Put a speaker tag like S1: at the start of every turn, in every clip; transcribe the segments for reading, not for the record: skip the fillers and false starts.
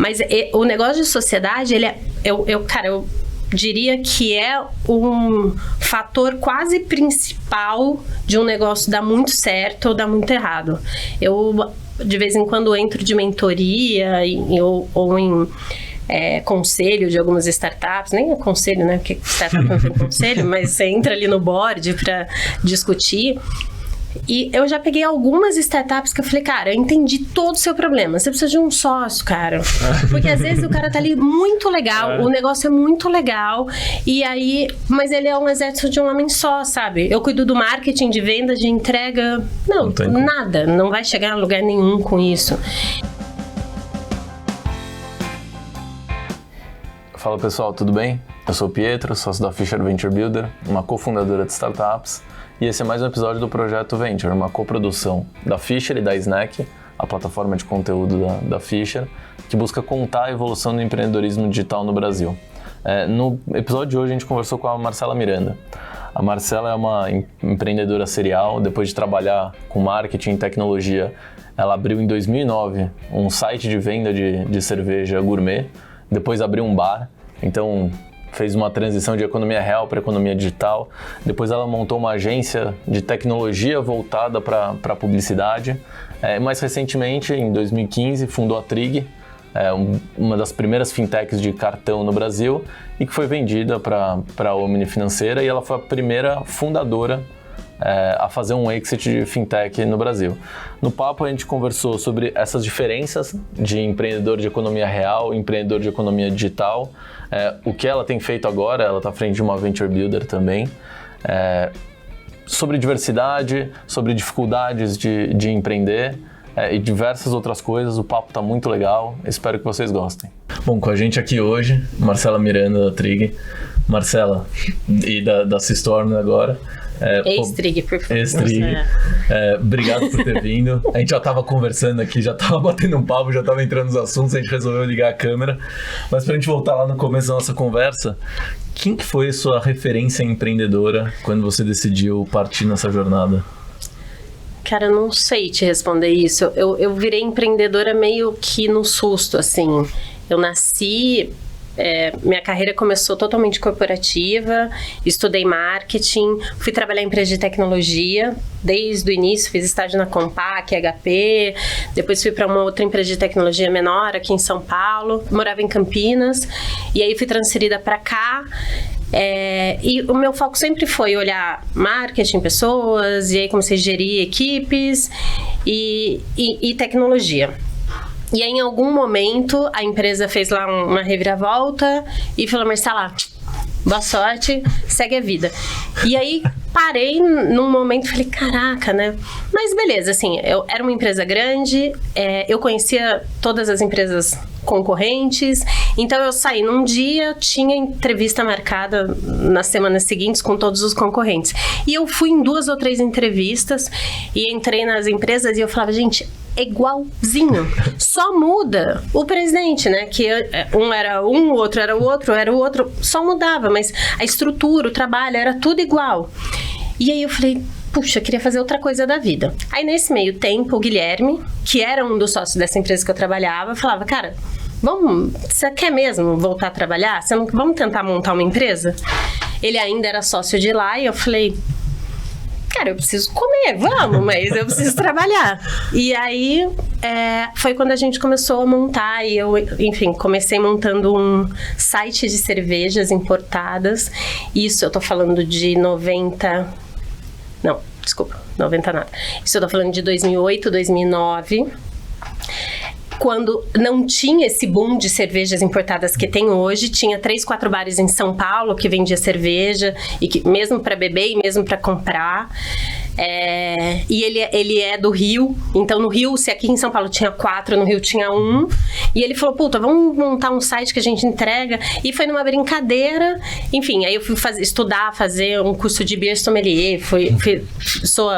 S1: Mas o negócio de sociedade, ele é... Eu diria que é um fator quase principal de um negócio dar muito certo ou dar muito errado. Eu, de vez em quando, entro de mentoria ou em conselho de algumas startups, nem é conselho, né? Porque startup não tem conselho, mas você entra ali no board para discutir. E eu já peguei algumas startups que eu falei, cara, eu entendi todo o seu problema. Você precisa de um sócio, cara. Porque às vezes o cara tá ali muito legal, o negócio é muito legal, e aí, mas ele é um exército de um homem só, sabe? Eu cuido do marketing, de vendas, de entrega. Não nada. Não vai chegar a lugar nenhum com isso.
S2: Fala pessoal, tudo bem? Eu sou o Pietro, sócio da Fisher Venture Builder, uma cofundadora de startups. E esse é mais um episódio do Projeto Venture, uma coprodução da Fisher e da Snack, a plataforma de conteúdo da Fisher, que busca contar a evolução do empreendedorismo digital no Brasil. No episódio de hoje a gente conversou com a Marcela Miranda. A Marcela é uma empreendedora serial. Depois de trabalhar com marketing e tecnologia, ela abriu em 2009 um site de venda de cerveja gourmet, depois abriu um bar, então fez uma transição de economia real para economia digital. Depois ela montou uma agência de tecnologia voltada para publicidade. Mais recentemente, em 2015, fundou a Trig, uma das primeiras fintechs de cartão no Brasil, e que foi vendida para a Omni Financeira, e ela foi a primeira fundadora a fazer um exit de fintech no Brasil. No papo a gente conversou sobre essas diferenças de empreendedor de economia real e empreendedor de economia digital, o que ela tem feito agora. Ela está à frente de uma Venture Builder também, sobre diversidade, sobre dificuldades de empreender e diversas outras coisas. O papo está muito legal, espero que vocês gostem. Bom, com a gente aqui hoje, Marcela Miranda da Trig. Marcela, e da Systorm agora.
S1: Ex-Trig, por favor.
S2: Ex-Trig. Obrigado por ter vindo. A gente já estava conversando aqui, já estava batendo um papo, já estava entrando nos assuntos, a gente resolveu ligar a câmera. Mas para a gente voltar lá no começo da nossa conversa, quem que foi a sua referência empreendedora quando você decidiu partir nessa jornada?
S1: Cara, eu não sei te responder isso. Eu virei empreendedora meio que no susto, assim. Eu nasci... minha carreira começou totalmente corporativa, estudei marketing, fui trabalhar em empresa de tecnologia desde o início, fiz estágio na Compaq, HP, depois fui para uma outra empresa de tecnologia menor aqui em São Paulo, morava em Campinas, e aí fui transferida para cá. E o meu foco sempre foi olhar marketing, pessoas, e aí comecei a gerir equipes e tecnologia. E aí, em algum momento, a empresa fez lá uma reviravolta e falou, Marcela, boa sorte, segue a vida. E aí, parei num momento e falei, caraca, né? Mas beleza, assim, eu era uma empresa grande, eu conhecia todas as empresas concorrentes, então eu saí num dia, tinha entrevista marcada nas semanas seguintes com todos os concorrentes. E eu fui em 2 ou 3 entrevistas e entrei nas empresas e eu falava, gente, é igualzinho, só muda o presidente, né? Que um era um, o outro era o outro, só mudava, mas a estrutura, o trabalho, era tudo igual. E aí eu falei, puxa, eu queria fazer outra coisa da vida. Aí nesse meio tempo, o Guilherme, que era um dos sócios dessa empresa que eu trabalhava, falava, cara, você quer mesmo voltar a trabalhar? Vamos tentar montar uma empresa? Ele ainda era sócio de lá e eu falei, cara, eu preciso comer, vamos, mas eu preciso trabalhar. E aí, foi quando a gente começou a montar, e eu, enfim, comecei montando um site de cervejas importadas. Isso eu tô falando de 90 nada. Isso eu tô falando de 2008, 2009. Quando não tinha esse boom de cervejas importadas que tem hoje, tinha 3, 4 bares em São Paulo que vendia cerveja, e que, mesmo para beber e mesmo para comprar. E ele é do Rio, então no Rio, se aqui em São Paulo tinha 4, no Rio tinha 1, e ele falou, puta, vamos montar um site que a gente entrega, e foi numa brincadeira, enfim, aí eu fui fazer um curso de Beer Sommelier, sou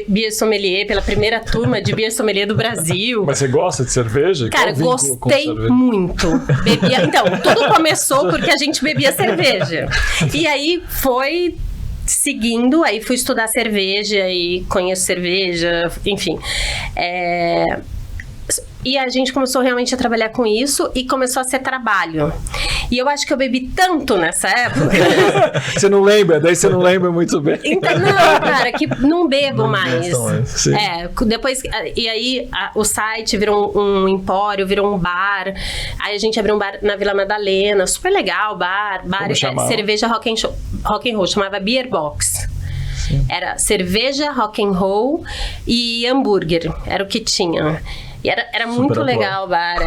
S1: Beer Sommelier pela primeira turma de Beer Sommelier do Brasil.
S3: Mas você gosta de cerveja?
S1: Cara, gostei muito. Então, tudo começou porque a gente bebia cerveja, e aí foi... Seguindo, aí fui estudar cerveja e conheço cerveja, enfim. E a gente começou realmente a trabalhar com isso e começou a ser trabalho. E eu acho que eu bebi tanto nessa época.
S3: Você não lembra? Daí você não lembra muito bem.
S1: Então, não, cara, que não bebo mais.
S3: Sim.
S1: Depois... E aí, o site virou um empório, virou um bar. Aí a gente abriu um bar na Vila Madalena. Super legal, bar. Cerveja rock and roll. Chamava Beer Box. Sim. Era cerveja, rock and roll e hambúrguer. Era o que tinha. E era muito legal o bar,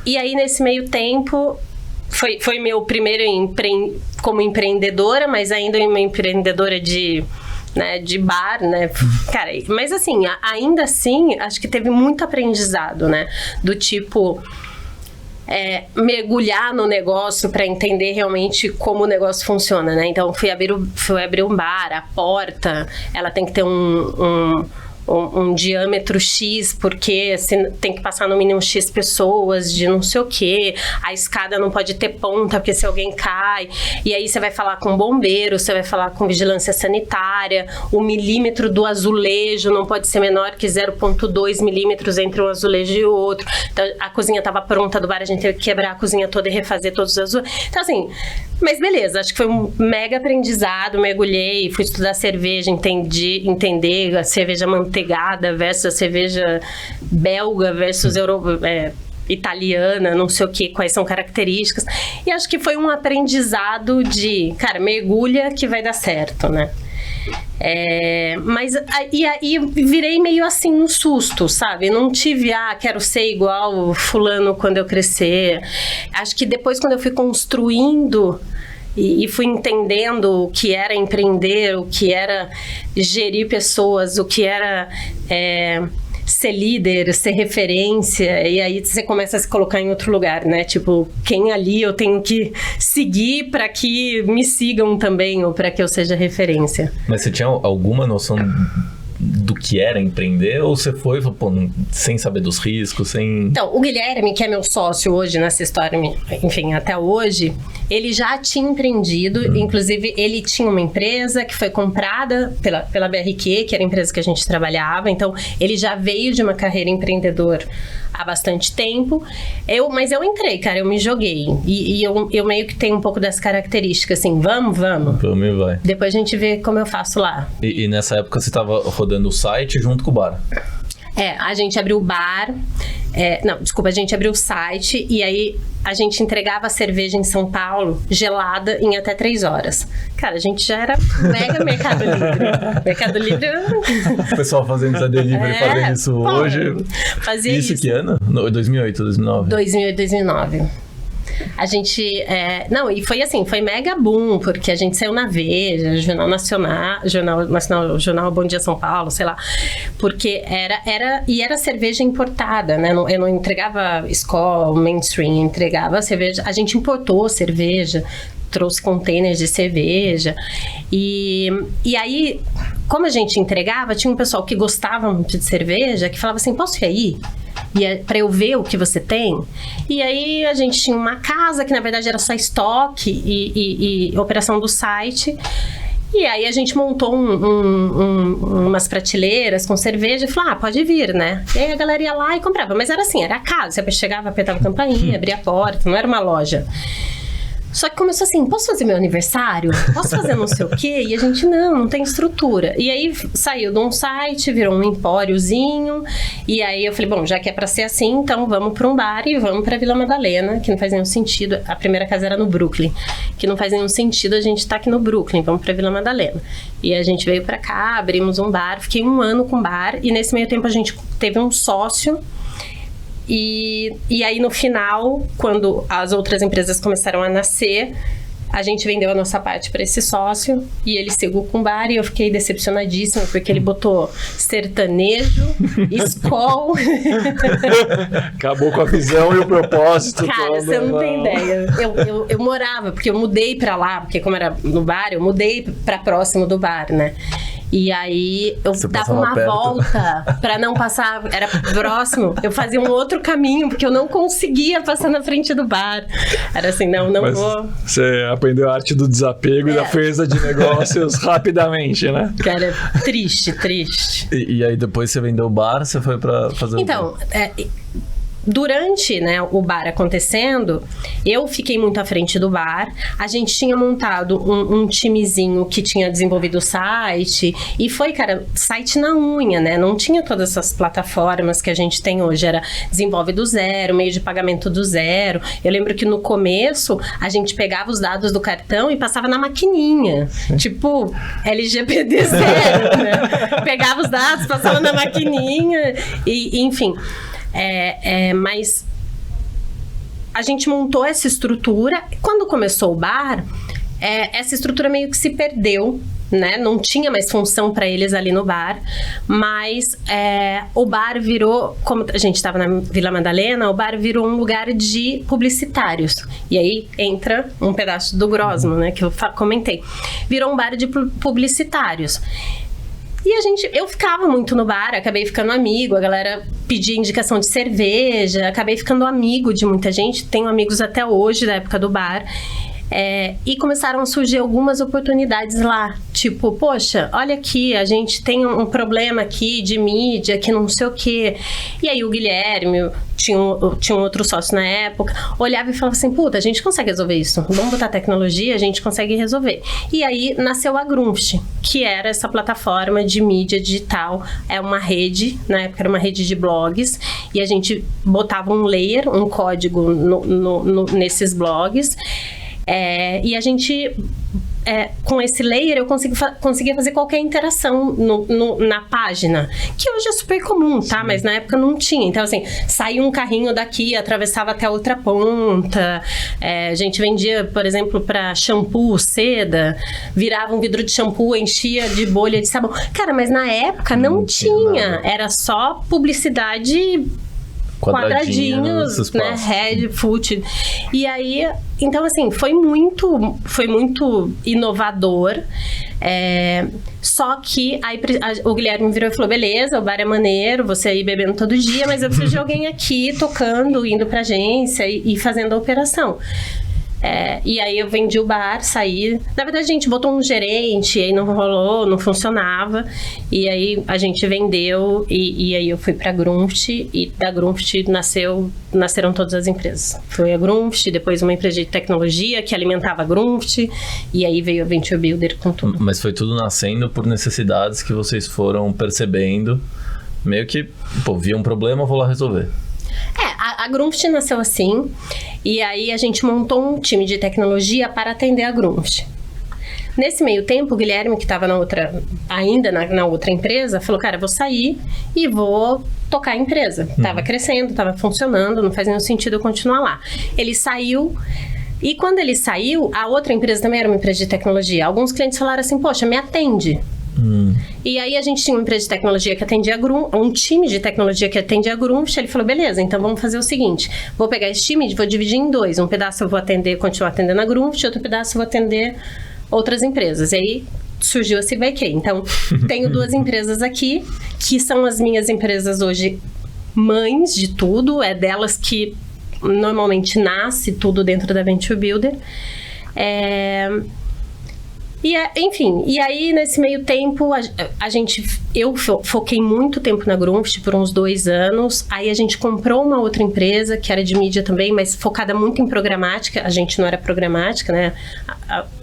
S1: E aí, nesse meio tempo, foi meu primeiro como empreendedora, mas ainda uma empreendedora de bar, né? Cara, mas assim, ainda assim, acho que teve muito aprendizado, né? Do tipo... mergulhar no negócio para entender realmente como o negócio funciona, né? Então, fui abrir um bar, a porta, ela tem que ter um diâmetro X, porque tem que passar no mínimo X pessoas de não sei o quê. A escada não pode ter ponta, porque se alguém cai. E aí você vai falar com o bombeiro, você vai falar com vigilância sanitária. O milímetro do azulejo não pode ser menor que 0,2 milímetros entre um azulejo e o outro. Então, a cozinha estava pronta do bar, a gente teve que quebrar a cozinha toda e refazer todos os azulejos. Então, assim... Mas beleza, acho que foi um mega aprendizado, mergulhei, fui estudar cerveja, entender a cerveja manteigada versus a cerveja belga versus italiana, não sei o que, quais são características. E acho que foi um aprendizado de, cara, mergulha que vai dar certo, né? Mas aí virei meio assim no susto, sabe? Não tive, quero ser igual fulano quando eu crescer. Acho que depois, quando eu fui construindo e fui entendendo o que era empreender, o que era gerir pessoas, o que era ser líder, ser referência, e aí você começa a se colocar em outro lugar, né? Tipo, quem ali eu tenho que seguir para que me sigam também, ou para que eu seja referência.
S2: Mas você tinha alguma noção do que era empreender, ou você foi, sem saber dos riscos, sem...
S1: Então, o Guilherme, que é meu sócio hoje nessa história, enfim, até hoje, ele já tinha empreendido, inclusive ele tinha uma empresa que foi comprada pela BRQ, que era a empresa que a gente trabalhava, então ele já veio de uma carreira empreendedora há bastante tempo. Mas eu entrei, cara, eu me joguei, e eu meio que tenho um pouco dessa característica, assim, vamos.
S2: Vamos e vai.
S1: Depois a gente vê como eu faço lá.
S2: E nessa época você estava rodando o site junto com o bar?
S1: A gente abriu o bar, a gente abriu o site e aí a gente entregava a cerveja em São Paulo, gelada, em até 3 horas. Cara, a gente já era mega Mercado Livre. Mercado Livre...
S2: O pessoal fazendo essa delivery, fazendo isso hoje.
S1: Fazia isso.
S2: Que ano? 2008, 2009?
S1: 2008, 2009. A gente... e foi assim, foi mega boom, porque a gente saiu na Veja, Jornal Nacional, Jornal Bom Dia São Paulo, sei lá, porque era cerveja importada, né? Eu não entregava Skol, mainstream, entregava cerveja, a gente importou cerveja, trouxe containers de cerveja, e aí, como a gente entregava, tinha um pessoal que gostava muito de cerveja, que falava assim, posso ir aí? Para eu ver o que você tem. E aí a gente tinha uma casa que na verdade era só estoque e operação do site. E aí a gente montou umas prateleiras com cerveja e falou, pode vir, né? E aí a galera ia lá e comprava. Mas era assim, era a casa. Você chegava, apertava a campainha, abria a porta, não era uma loja. Só que começou assim, posso fazer meu aniversário? Posso fazer não sei o quê? E a gente, não tem estrutura. E aí saiu de um site, virou um empóriozinho. E aí eu falei, bom, já que é pra ser assim, então vamos pra um bar e vamos pra Vila Madalena, que não faz nenhum sentido. A primeira casa era no Brooklyn, que não faz nenhum sentido a gente tá aqui no Brooklyn, vamos pra Vila Madalena. E a gente veio pra cá, abrimos um bar, fiquei 1 ano com bar. E nesse meio tempo a gente teve um sócio. E aí no final, quando as outras empresas começaram a nascer, a gente vendeu a nossa parte para esse sócio e ele seguiu com o bar e eu fiquei decepcionadíssima porque ele botou sertanejo, Skol.
S3: Acabou com a visão e o propósito.
S1: Cara, você não tem ideia. Eu morava, porque eu mudei para lá, porque como era no bar, eu mudei para próximo do bar, né? E aí eu
S2: Você
S1: dava
S2: passava
S1: uma
S2: perto.
S1: volta pra não passar, era próximo. Eu fazia um outro caminho, porque eu não conseguia passar na frente do bar. Era assim, não
S3: Mas
S1: vou.
S3: você aprendeu a arte do desapego e da defesa de negócios rapidamente, né?
S1: Cara, triste, triste.
S2: E aí depois você vendeu o bar, você foi pra fazer o
S1: Então, durante, né, o bar acontecendo, eu fiquei muito à frente do bar. A gente tinha montado um timezinho que tinha desenvolvido o site. E foi, cara, site na unha, né? Não tinha todas essas plataformas que a gente tem hoje. Era desenvolve do zero, meio de pagamento do zero. Eu lembro que no começo, a gente pegava os dados do cartão e passava na maquininha. Tipo, LGPD zero, né? Pegava os dados, passava na maquininha. E enfim... mas a gente montou essa estrutura. Quando começou o bar, essa estrutura meio que se perdeu, né? Não tinha mais função para eles ali no bar, mas o bar virou, como a gente estava na Vila Madalena, o bar virou um lugar de publicitários. E aí entra um pedaço do Grosmo, né? Que eu comentei. Virou um bar de publicitários. E eu ficava muito no bar, acabei ficando amigo, a galera pedia indicação de cerveja, acabei ficando amigo de muita gente, tenho amigos até hoje da época do bar. E começaram a surgir algumas oportunidades lá, tipo, poxa, olha aqui, a gente tem um problema aqui de mídia, que não sei o quê. E aí o Guilherme, tinha um outro sócio na época, olhava e falava assim, puta, a gente consegue resolver isso, vamos botar tecnologia, a gente consegue resolver. E aí nasceu a Grunft, que era essa plataforma de mídia digital, uma rede, na época era uma rede de blogs, e a gente botava um layer, um código nesses blogs. E a gente, com esse layer, eu conseguia fazer qualquer interação na página, que hoje é super comum, tá? Sim. Mas na época não tinha. Então, assim, saía um carrinho daqui, atravessava até a outra ponta. A gente vendia, por exemplo, para shampoo, seda, virava um vidro de shampoo, enchia de bolha de sabão. Cara, mas na época não tinha. Era só publicidade... quadradinhos, né, head, foot. E aí, então assim, foi muito inovador. Só que aí o Guilherme me virou e falou, beleza, o bar é maneiro, você aí bebendo todo dia, mas eu preciso de alguém aqui tocando, indo pra agência e fazendo a operação. E aí eu vendi o bar, saí. Na verdade, a gente botou um gerente, aí não rolou, não funcionava. E aí a gente vendeu e aí eu fui pra Grunft. E da Grunft nasceram todas as empresas. Foi a Grunft, depois uma empresa de tecnologia que alimentava a Grunft. E aí veio a Venture Builder com tudo.
S2: Mas foi tudo nascendo por necessidades que vocês foram percebendo. Meio que, vi um problema, vou lá resolver.
S1: A Grunft nasceu assim, e aí a gente montou um time de tecnologia para atender a Grunft. Nesse meio tempo, o Guilherme, que estava ainda na outra empresa, falou, cara, vou sair e vou tocar a empresa. Tava crescendo, tava funcionando, não faz nenhum sentido eu continuar lá. Ele saiu, e quando ele saiu, a outra empresa também era uma empresa de tecnologia. Alguns clientes falaram assim, poxa, me atende. E aí a gente tinha uma empresa de tecnologia que atendia a Grunft, um time de tecnologia que atendia a Grunft. Ele falou, beleza, então vamos fazer o seguinte, vou pegar esse time e vou dividir em dois. Um pedaço eu vou continuar atendendo a Grunft, outro pedaço eu vou atender outras empresas. E aí surgiu a CBK. Então, tenho duas empresas aqui, que são as minhas empresas hoje mães de tudo, é delas que normalmente nasce tudo dentro da Venture Builder. Enfim, e aí nesse meio tempo eu foquei muito tempo na Grunft por uns 2 anos. Aí a gente comprou uma outra empresa que era de mídia também, mas focada muito em programática. A gente não era programática, né?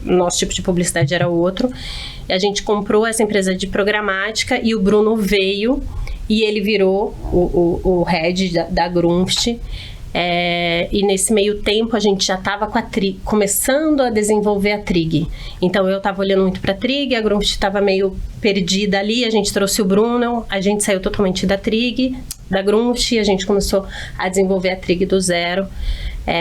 S1: Nosso tipo de publicidade era outro. E a gente comprou essa empresa de programática e o Bruno veio e ele virou o head da Grunft. E nesse meio tempo a gente já estava com a Trig, começando a desenvolver a Trig. Então eu estava olhando muito para a Trig, a Grunft estava meio perdida ali, a gente trouxe o Bruno, a gente saiu totalmente da Trig, da Grunft, e a gente começou a desenvolver a Trig do zero.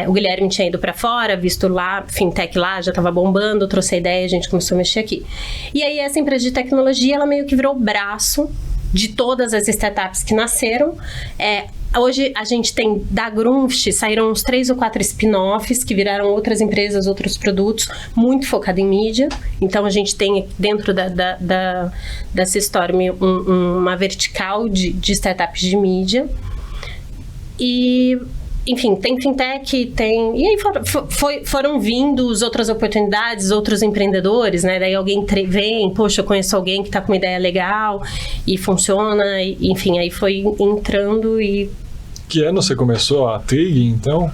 S1: O Guilherme tinha ido para fora, visto lá, fintech lá, já estava bombando, trouxe a ideia, a gente começou a mexer aqui. E aí essa empresa de tecnologia, ela meio que virou o braço de todas as startups que nasceram. Hoje a gente tem da Grunft, saíram uns 3 ou 4 spin-offs que viraram outras empresas, outros produtos, muito focado em mídia. Então a gente tem dentro da Systorm uma vertical de startups de mídia. E, enfim, tem fintech, tem... E aí foram vindo outras oportunidades, outros empreendedores, né? Daí alguém vem, poxa, eu conheço alguém que tá com uma ideia legal e funciona, e, enfim, aí foi entrando e...
S3: Que ano você começou a Trig, então?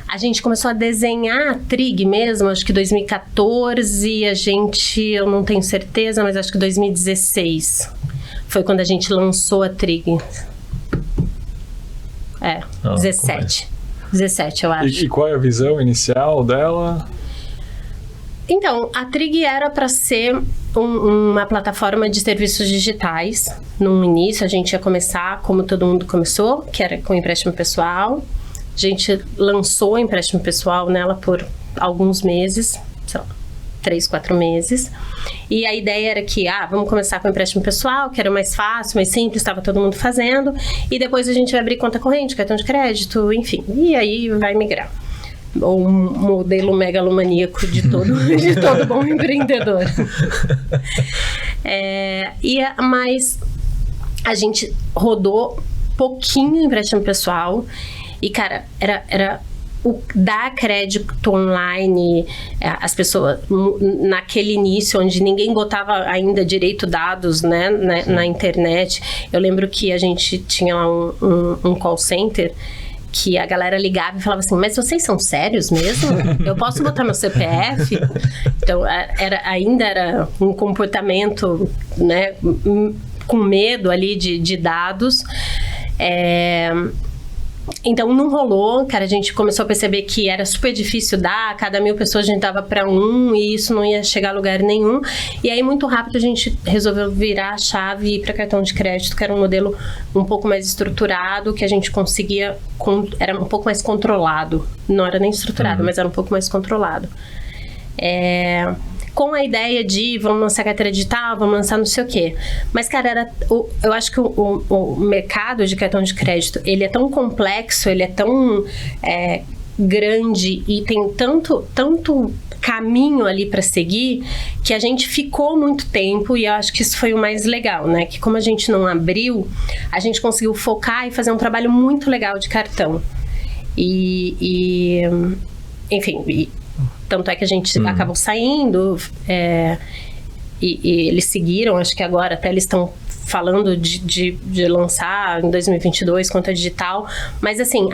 S1: A gente começou a desenhar a Trig mesmo, acho que 2014, eu não tenho certeza, mas acho que 2016 foi quando a gente lançou a Trig. 17. 17, eu acho.
S3: E qual é a visão inicial dela?
S1: Então, a Trig era para ser uma plataforma de serviços digitais. No início, a gente ia começar como todo mundo começou, que era com empréstimo pessoal. A gente lançou o empréstimo pessoal nela por alguns meses, sei lá, 3, 4 meses. E a ideia era que, vamos começar com o empréstimo pessoal, que era mais fácil, mais simples, estava todo mundo fazendo. E depois a gente vai abrir conta corrente, cartão de crédito, enfim. E aí vai migrar. Ou um modelo megalomaníaco de todo bom empreendedor. Mas a gente rodou pouquinho empréstimo pessoal e, cara, era dar crédito online, as pessoas, naquele início onde ninguém botava ainda direito dados, né, na internet. Eu lembro que a gente tinha lá um call center que a galera ligava e falava assim, mas vocês são sérios mesmo? Eu posso botar meu CPF? Então, ainda era um comportamento, né, com medo ali de dados. Então, não rolou, cara, a gente começou a perceber que era super difícil dar, cada 1000 pessoas a gente dava para um e isso não ia chegar a lugar nenhum. E aí, muito rápido, a gente resolveu virar a chave e ir para cartão de crédito, que era um modelo um pouco mais estruturado, que a gente conseguia, era um pouco mais controlado. Não era nem estruturado, mas era um pouco mais controlado. Com a ideia de vamos lançar carteira digital, vamos lançar não sei o quê. Mas, cara, eu acho que o mercado de cartão de crédito, ele é tão complexo, ele é tão grande e tem tanto caminho ali para seguir, que a gente ficou muito tempo, e eu acho que isso foi o mais legal, né? Que como a gente não abriu, a gente conseguiu focar e fazer um trabalho muito legal de cartão. Enfim... Tanto é que a gente acabou saindo e eles seguiram, acho que agora até eles estão falando de lançar em 2022 conta digital, mas assim,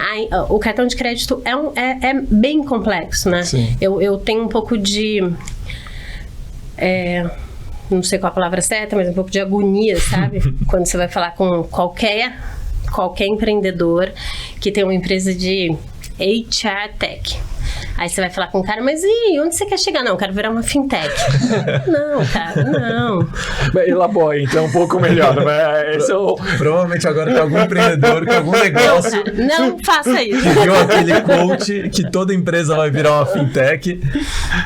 S1: o cartão de crédito é bem complexo, né? Eu tenho um pouco de... não sei qual a palavra certa, mas um pouco de agonia, sabe? Quando você vai falar com qualquer empreendedor que tem uma empresa de HR Tech. Aí você vai falar com o cara, mas e onde você quer chegar? Não, eu quero virar uma fintech. Não, cara, não.
S3: Elabora, então, um pouco melhor. Esse
S2: Provavelmente agora tem algum empreendedor com algum negócio.
S1: Não faça isso.
S2: Que viu aquele coach que toda empresa vai virar uma fintech.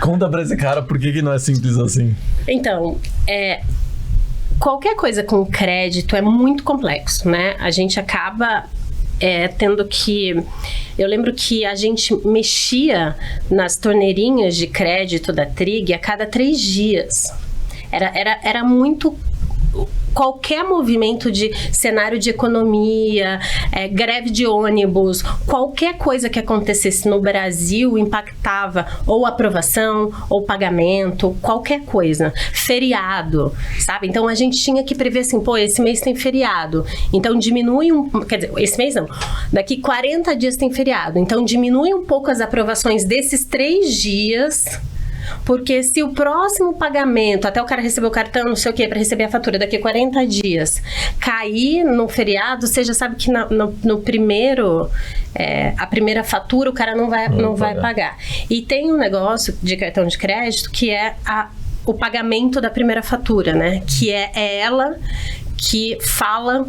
S2: Conta pra esse cara por que não é simples assim.
S1: Então, qualquer coisa com crédito é muito complexo, né? A gente acaba... tendo que... Eu lembro que a gente mexia nas torneirinhas de crédito da Trig a cada 3 dias. Era muito... Qualquer movimento de cenário de economia, greve de ônibus, qualquer coisa que acontecesse no Brasil impactava ou aprovação, ou pagamento, qualquer coisa. Feriado, sabe? Então, a gente tinha que prever assim, esse mês tem feriado, então diminui quer dizer, esse mês não, daqui 40 dias tem feriado, então diminui um pouco as aprovações desses 3 dias... Porque se o próximo pagamento, até o cara receber o cartão, não sei o que, para receber a fatura daqui a 40 dias, cair no feriado, você já sabe que no primeiro, a primeira fatura o cara não vai pagar. E tem um negócio de cartão de crédito que é o pagamento da primeira fatura, né? Que é ela que fala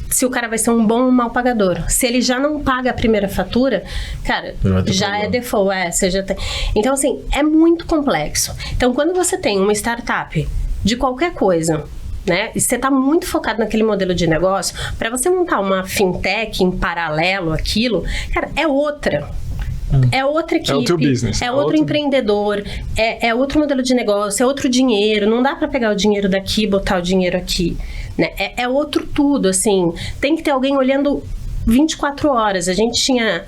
S1: se o cara vai ser um bom ou mau pagador. Se ele já não paga a primeira fatura, cara, já é default, você já tem. Então, assim, é muito complexo. Então, quando você tem uma startup de qualquer coisa, né? E você está muito focado naquele modelo de negócio, para você montar uma fintech em paralelo àquilo, cara, é outra. É outra equipe,
S3: é outro business,
S1: é outro empreendedor, é outro modelo de negócio, é outro dinheiro. Não dá para pegar o dinheiro daqui e botar o dinheiro aqui, né? É outro tudo, assim. Tem que ter alguém olhando 24 horas. A gente tinha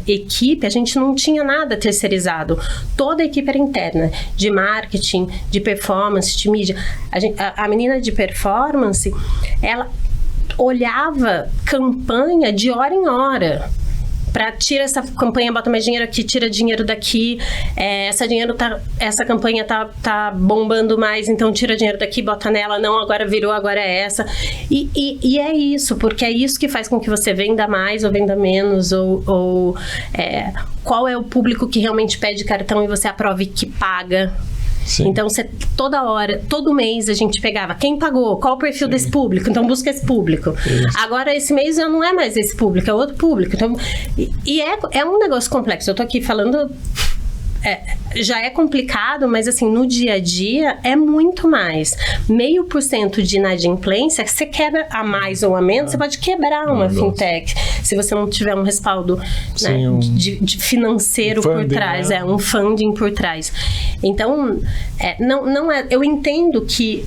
S1: equipe, a gente não tinha nada terceirizado. Toda a equipe era interna, de marketing, de performance, de mídia. A menina de performance, ela olhava campanha de hora em hora. Tira essa campanha, bota mais dinheiro aqui, tira dinheiro daqui, essa campanha tá bombando mais, então tira dinheiro daqui, bota nela, não, agora virou, agora é essa. E é isso, porque é isso que faz com que você venda mais ou venda menos, ou qual é o público que realmente pede cartão e você aprova e que paga.
S3: Sim.
S1: Então, toda hora, todo mês a gente pegava quem pagou, qual o perfil desse público, então busca esse público. Isso. Agora, esse mês já não é mais esse público, é outro público. Então, é um negócio complexo. Eu tô aqui falando... já é complicado, mas assim, no dia a dia é muito mais. 0,5% de inadimplência, você quebra a mais ou a menos, você pode quebrar uma fintech, se você não tiver um respaldo,
S3: sim,
S1: né, de financeiro por trás, um funding por trás. Então, não é, eu entendo que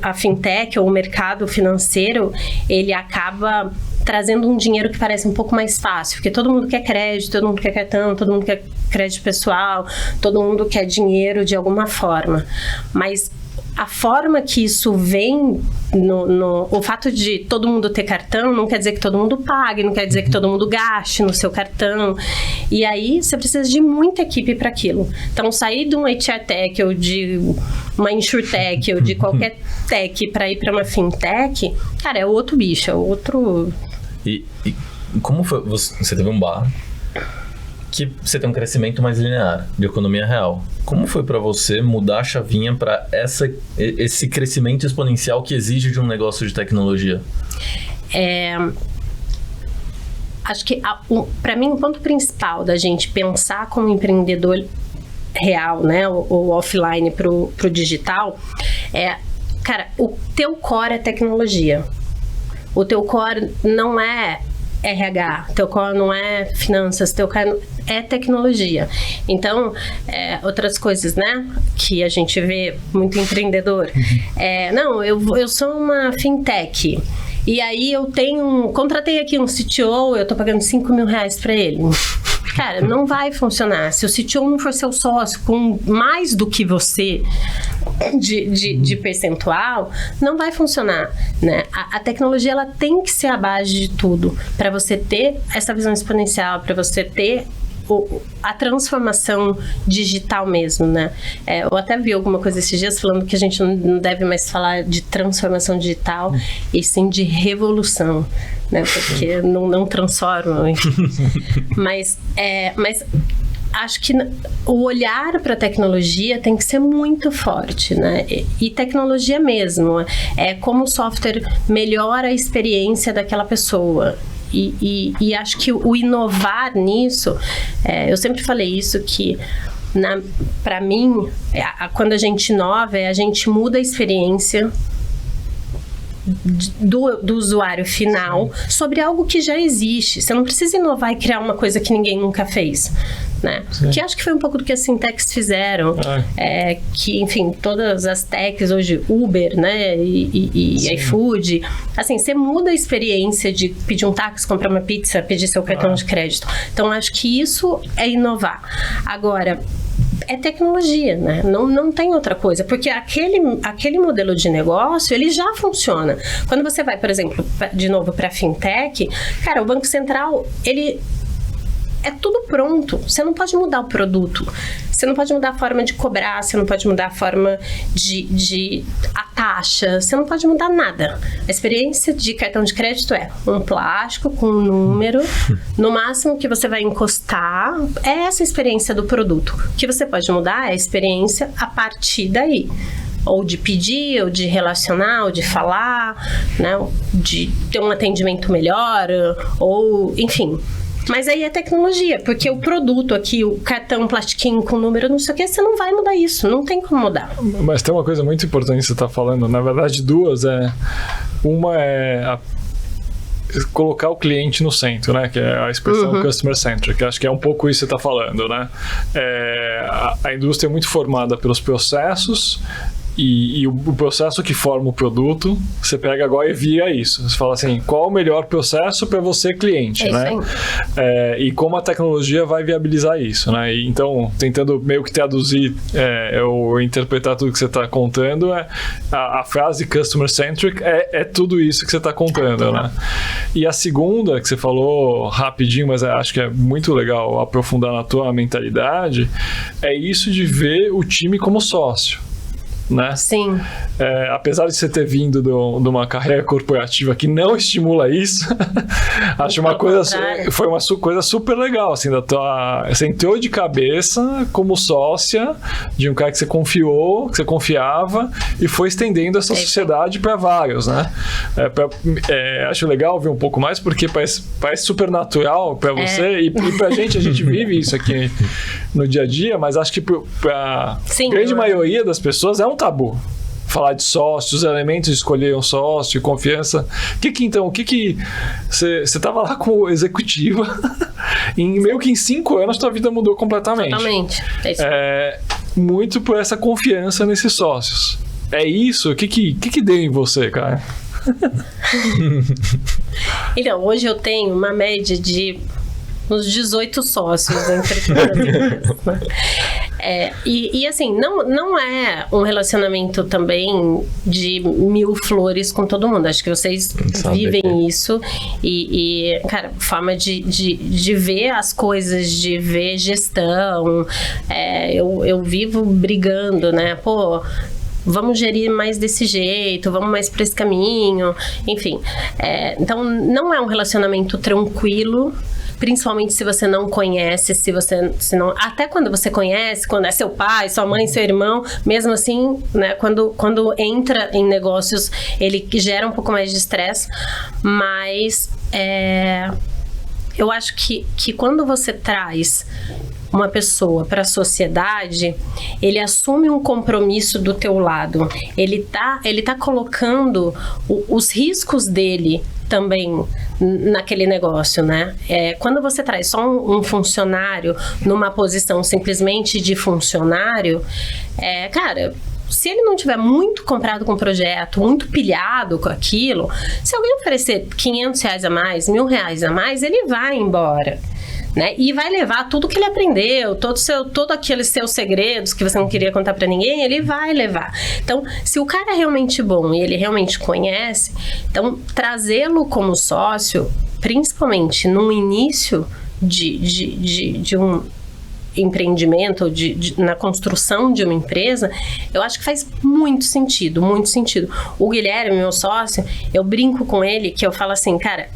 S1: a fintech ou o mercado financeiro, ele acaba trazendo um dinheiro que parece um pouco mais fácil, porque todo mundo quer crédito, todo mundo quer cartão, todo mundo quer crédito pessoal, todo mundo quer dinheiro de alguma forma. Mas a forma que isso vem, o fato de todo mundo ter cartão não quer dizer que todo mundo pague, não quer dizer que todo mundo gaste no seu cartão. E aí você precisa de muita equipe para aquilo. Então, sair de um HR Tech ou de uma InsurTech ou de qualquer tech para ir para uma fintech, cara, é outro bicho, é outro...
S2: E como foi? Você teve um bar que você tem um crescimento mais linear de economia real. Como foi para você mudar a chavinha para esse crescimento exponencial que exige de um negócio de tecnologia?
S1: Acho que, para mim, o ponto principal da gente pensar como empreendedor real, né, ou offline pro digital, cara, o teu core é tecnologia. O teu core não é RH, teu core não é finanças, teu core é tecnologia. Então, outras coisas, né, que a gente vê muito empreendedor. Não, eu sou uma fintech. E aí contratei aqui um CTO, eu tô pagando R$5.000 para ele. Cara, não vai funcionar. Se o CTO não for seu sócio com mais do que você de percentual, não vai funcionar, né? A tecnologia, ela tem que ser a base de tudo para você ter essa visão exponencial, para você ter a transformação digital mesmo, né? Eu até vi alguma coisa esses dias falando que a gente não deve mais falar de transformação digital, e sim de revolução, né? Porque não transforma. Mas acho que o olhar para a tecnologia tem que ser muito forte, né? E tecnologia mesmo. Como o software melhora a experiência daquela pessoa. E acho que o inovar nisso, eu sempre falei isso, que para mim, quando a gente inova, a gente muda a experiência do usuário final sobre algo que já existe. Você não precisa inovar e criar uma coisa que ninguém nunca fez, né? Que acho que foi um pouco do que as fintechs fizeram. Que, enfim, todas as techs hoje, Uber, né, e iFood, assim, você muda a experiência de pedir um táxi, comprar uma pizza, pedir seu cartão de crédito. Então, acho que isso é inovar. Agora, é tecnologia, né? Não tem outra coisa, porque aquele modelo de negócio, ele já funciona. Quando você vai, por exemplo, de novo para a fintech, cara, o Banco Central, ele é tudo pronto. Você não pode mudar o produto, você não pode mudar a forma de cobrar, você não pode mudar a forma a taxa, você não pode mudar nada. A experiência de cartão de crédito é um plástico com um número, no máximo que você vai encostar, é essa experiência do produto. O que você pode mudar é a experiência a partir daí. Ou de pedir, ou de relacionar, ou de falar, né? De ter um atendimento melhor, ou, enfim. Mas aí é tecnologia, porque o produto aqui, o cartão, plastiquinho com número, não sei o que, você não vai mudar isso, não tem como mudar.
S3: Mas tem uma coisa muito importante que você está falando, na verdade duas, uma é colocar o cliente no centro, né? Que é a expressão customer centric. Acho que é um pouco isso que você está falando, né? A indústria é muito formada pelos processos e o processo que forma o produto, você pega agora e via isso. Você fala assim, qual o melhor processo para você, cliente, né? E como a tecnologia vai viabilizar isso, né? E, então, tentando meio que traduzir ou interpretar tudo que você está contando, a frase customer centric é tudo isso que você está contando, né? E a segunda, que você falou rapidinho, mas acho que é muito legal aprofundar na tua mentalidade, é isso de ver o time como sócio. Né?
S1: Sim.
S3: Apesar de você ter vindo de uma carreira corporativa que não estimula isso, acho uma coisa, foi uma coisa super legal, assim, você entrou de cabeça como sócia de um cara que você confiou, que você confiava e foi estendendo essa sociedade para vários, né? Acho legal ver um pouco mais porque parece super natural para você e pra gente, a gente vive isso aqui no dia a dia, mas acho que para grande maioria das pessoas é um tabu. Falar de sócios, elementos de escolher um sócio, confiança. O que você estava lá como executiva meio que em 5 anos tua vida mudou completamente.
S1: Totalmente.
S3: Muito por essa confiança nesses sócios. É isso? O que deu em você, cara?
S1: Então, hoje eu tenho uma média de uns 18 sócios entre todas as empresas, né? E assim, não é um relacionamento também de 1000 flores com todo mundo. Acho que vocês vivem isso e, cara, forma de ver as coisas, de ver gestão. Eu vivo brigando, né? Pô, vamos gerir mais desse jeito, vamos mais para esse caminho, enfim. Então, não é um relacionamento tranquilo, principalmente se você não conhece, se não, até quando você conhece, quando é seu pai, sua mãe, seu irmão, mesmo assim, né, quando entra em negócios, ele gera um pouco mais de estresse, mas eu acho que quando você traz uma pessoa para a sociedade, ele assume um compromisso do teu lado. Ele tá colocando os riscos dele também naquele negócio, né? Quando você traz só um funcionário numa posição simplesmente de funcionário, cara, se ele não tiver muito comprado com o projeto, muito pilhado com aquilo, se alguém oferecer R$500 a mais, R$1.000 a mais, ele vai embora. Né? E vai levar tudo que ele aprendeu, todos aqueles seus segredos que você não queria contar pra ninguém, ele vai levar. Então, se o cara é realmente bom e ele realmente conhece, então trazê-lo como sócio, principalmente no início de um empreendimento, na construção de uma empresa, eu acho que faz muito sentido, muito sentido. O Guilherme, meu sócio, eu brinco com ele que eu falo assim, cara,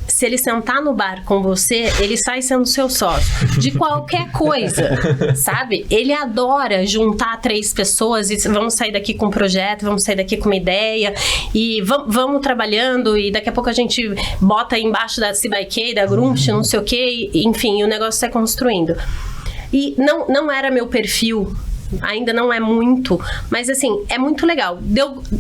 S1: se ele sentar no bar com você, ele sai sendo seu sócio. De qualquer coisa, sabe? Ele adora juntar 3 pessoas e vamos sair daqui com um projeto, vamos sair daqui com uma ideia e vamos trabalhando e daqui a pouco a gente bota embaixo da CBK, da Grumpf, não sei o quê, enfim, o negócio sai construindo. E não era meu perfil, ainda não é muito, mas assim, é muito legal.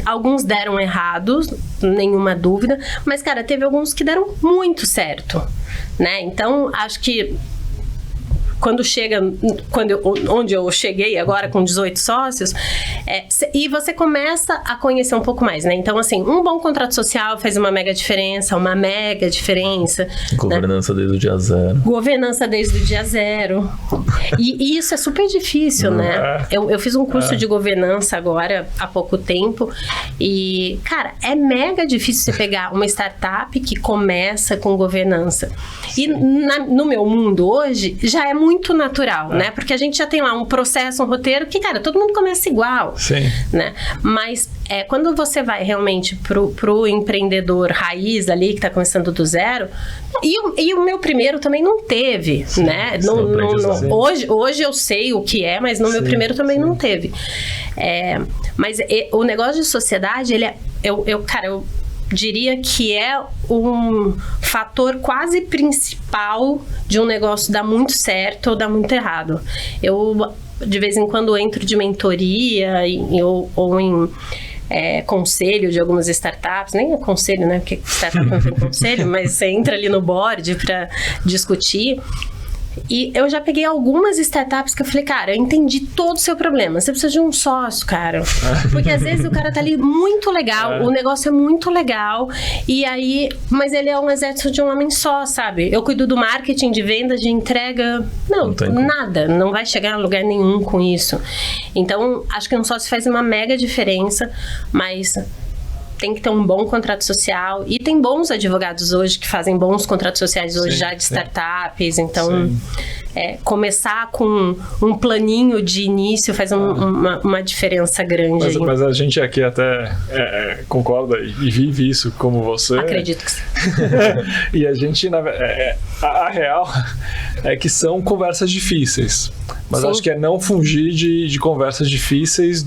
S1: Alguns deram errados, nenhuma dúvida, mas cara, teve alguns que deram muito certo, né? Então, acho que onde eu cheguei agora com 18 sócios, e você começa a conhecer um pouco mais, né? Então, assim, um bom contrato social faz uma mega diferença.
S2: Governança, né? Desde o dia zero.
S1: Governança desde o dia zero. E isso é super difícil, né? Eu fiz um curso de governança agora, há pouco tempo, e, cara, é mega difícil você pegar uma startup que começa com governança. E no meu mundo hoje, já é muito natural, né? Porque a gente já tem lá um processo, um roteiro que, cara, todo mundo começa igual.
S3: Sim.
S1: Né? Mas quando você vai realmente pro empreendedor raiz ali, que tá começando do zero, e o meu primeiro também não teve, sim, né? Hoje eu sei o que é, mas no meu primeiro também não teve. Mas o negócio de sociedade, diria que é um fator quase principal de um negócio dar muito certo ou dar muito errado. Eu, de vez em quando, entro de mentoria ou em conselho de algumas startups, nem é conselho, né? Porque startup não tem conselho, mas você entra ali no board para discutir. E eu já peguei algumas startups que eu falei, cara, eu entendi todo o seu problema. Você precisa de um sócio, cara. Porque às vezes o cara tá ali muito legal, o negócio é muito legal, e aí, mas ele é um exército de um homem só, sabe? Eu cuido do marketing, de venda, de entrega. Não nada. Não vai chegar a lugar nenhum com isso. Então, acho que um sócio faz uma mega diferença, mas tem que ter um bom contrato social, e tem bons advogados hoje que fazem bons contratos sociais hoje, já de startups, então começar com um planinho de início faz uma diferença grande.
S3: Mas a gente aqui até concorda e vive isso como você.
S1: Acredito que sim.
S3: E a gente, a real é que são conversas difíceis. Mas acho que é não fugir de conversas difíceis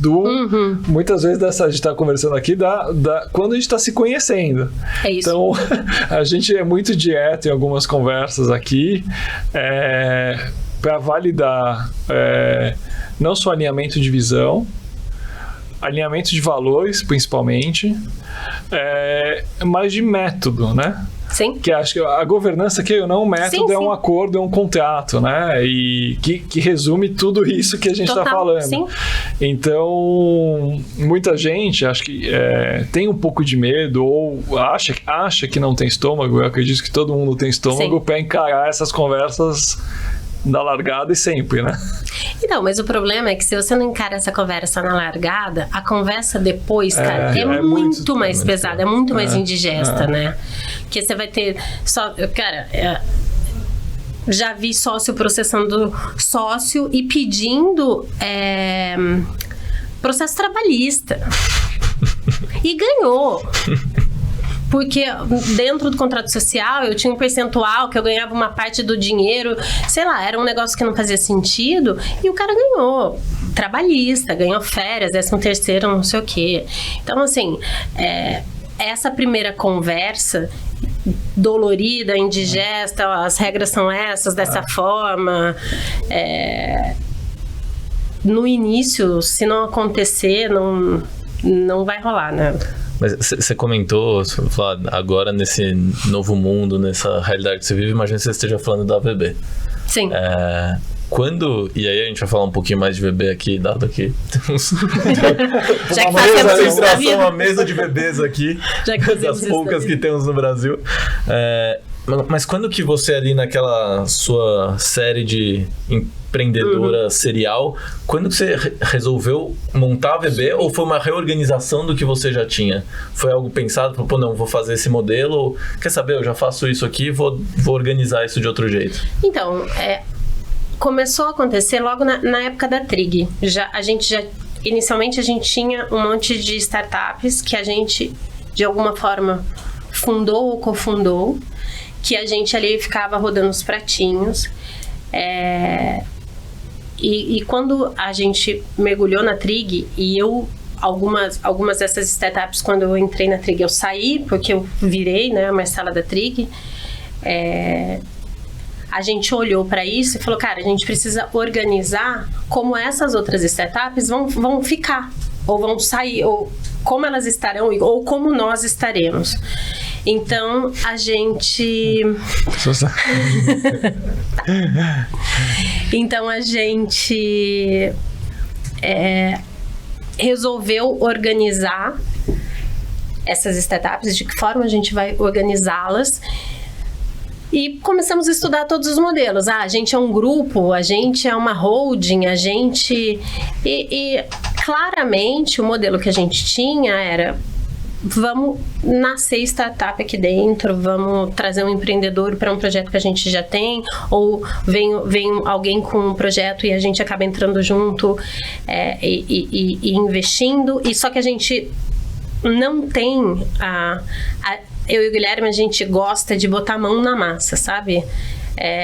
S3: muitas vezes de estar conversando aqui quando a gente está se conhecendo.
S1: É isso.
S3: Então, a gente é muito direto em algumas conversas aqui para validar não só alinhamento de visão, alinhamento de valores, principalmente, mas de método, né?
S1: Sim.
S3: Que acho que a governança, que ou não, o método
S1: sim.
S3: é um acordo, é um contrato, né? E que resume tudo isso que a gente está falando.
S1: Sim.
S3: Então, muita gente, acho que tem um pouco de medo ou acha que não tem estômago. Eu acredito que todo mundo tem estômago para encarar essas conversas da largada e sempre, né?
S1: Então, mas o problema é que se você não encara essa conversa na largada, a conversa depois, cara, é muito mais pesada, é muito mais indigesta, né? Porque você vai ter já vi sócio processando sócio e pedindo processo trabalhista. E ganhou. Porque dentro do contrato social eu tinha um percentual que eu ganhava uma parte do dinheiro, sei lá, era um negócio que não fazia sentido, e o cara ganhou trabalhista, ganhou férias, 13º, não sei o quê. Então, assim, essa primeira conversa dolorida, indigesta, as regras são essas, dessa forma, no início, se não acontecer, não vai rolar, né?
S2: Mas você comentou, agora nesse novo mundo, nessa realidade que você vive, imagina que você esteja falando da VB.
S1: Sim.
S2: E aí a gente vai falar um pouquinho mais de VB aqui, dado que temos
S1: já que fazemos isso na vida.
S2: Uma mesa de VBs aqui, das poucas que temos no Brasil. Mas quando que você ali naquela sua série de empreendedora serial, quando que você resolveu montar a VB, ou foi uma reorganização do que você já tinha? Foi algo pensado, pô, não, vou fazer esse modelo, ou quer saber, eu já faço isso aqui, vou organizar isso de outro jeito?
S1: Então, começou a acontecer logo na época da Trig. Inicialmente a gente tinha um monte de startups que a gente, de alguma forma, fundou ou cofundou, que a gente ali ficava rodando os pratinhos. E quando a gente mergulhou na Trig, e algumas dessas startups, quando eu entrei na Trig, eu saí, porque eu virei, né, a Marcela da Trig, a gente olhou para isso e falou, cara, a gente precisa organizar como essas outras startups vão ficar, ou vão sair, ou como elas estarão, ou como nós estaremos. Então, a gente... resolveu organizar essas startups, de que forma a gente vai organizá-las. E começamos a estudar todos os modelos. A gente é um grupo, a gente é uma holding, a gente... E claramente o modelo que a gente tinha era... Vamos nascer startup aqui dentro, vamos trazer um empreendedor para um projeto que a gente já tem, ou vem alguém com um projeto e a gente acaba entrando junto e investindo. E só que a gente não tem eu e o Guilherme, a gente gosta de botar a mão na massa, sabe?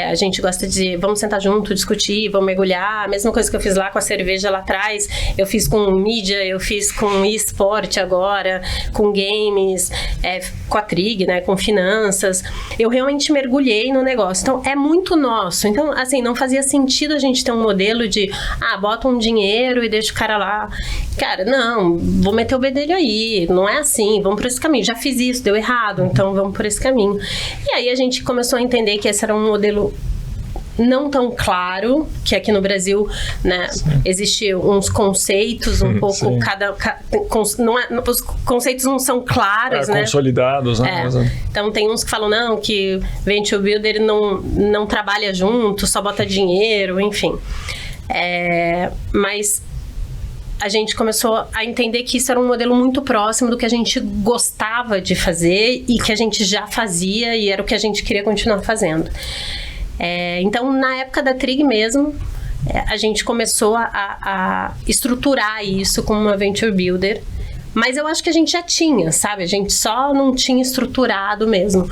S1: A gente gosta de, vamos sentar junto, discutir, vamos mergulhar. A mesma coisa que eu fiz lá com a cerveja lá atrás, eu fiz com mídia, eu fiz com esporte agora, com games, com a Trig, né, com finanças. Eu realmente mergulhei no negócio. Então, é muito nosso. Então, assim, não fazia sentido a gente ter um modelo de, bota um dinheiro e deixa o cara lá. Cara, não, vou meter o bedelho aí. Não é assim, vamos por esse caminho. Já fiz isso, deu errado, então vamos por esse caminho. E aí a gente começou a entender que esse era um modelo não tão claro, que aqui no Brasil, né, existe uns conceitos um pouco, os conceitos não são claros, né?
S3: Consolidados, né?
S1: Então tem uns que falam, não, que Venture Builder não trabalha junto, só bota dinheiro, enfim. Mas a gente começou a entender que isso era um modelo muito próximo do que a gente gostava de fazer e que a gente já fazia e era o que a gente queria continuar fazendo. Então, na época da Trig mesmo, a gente começou a estruturar isso como uma Venture Builder, mas eu acho que a gente já tinha, sabe? A gente só não tinha estruturado mesmo.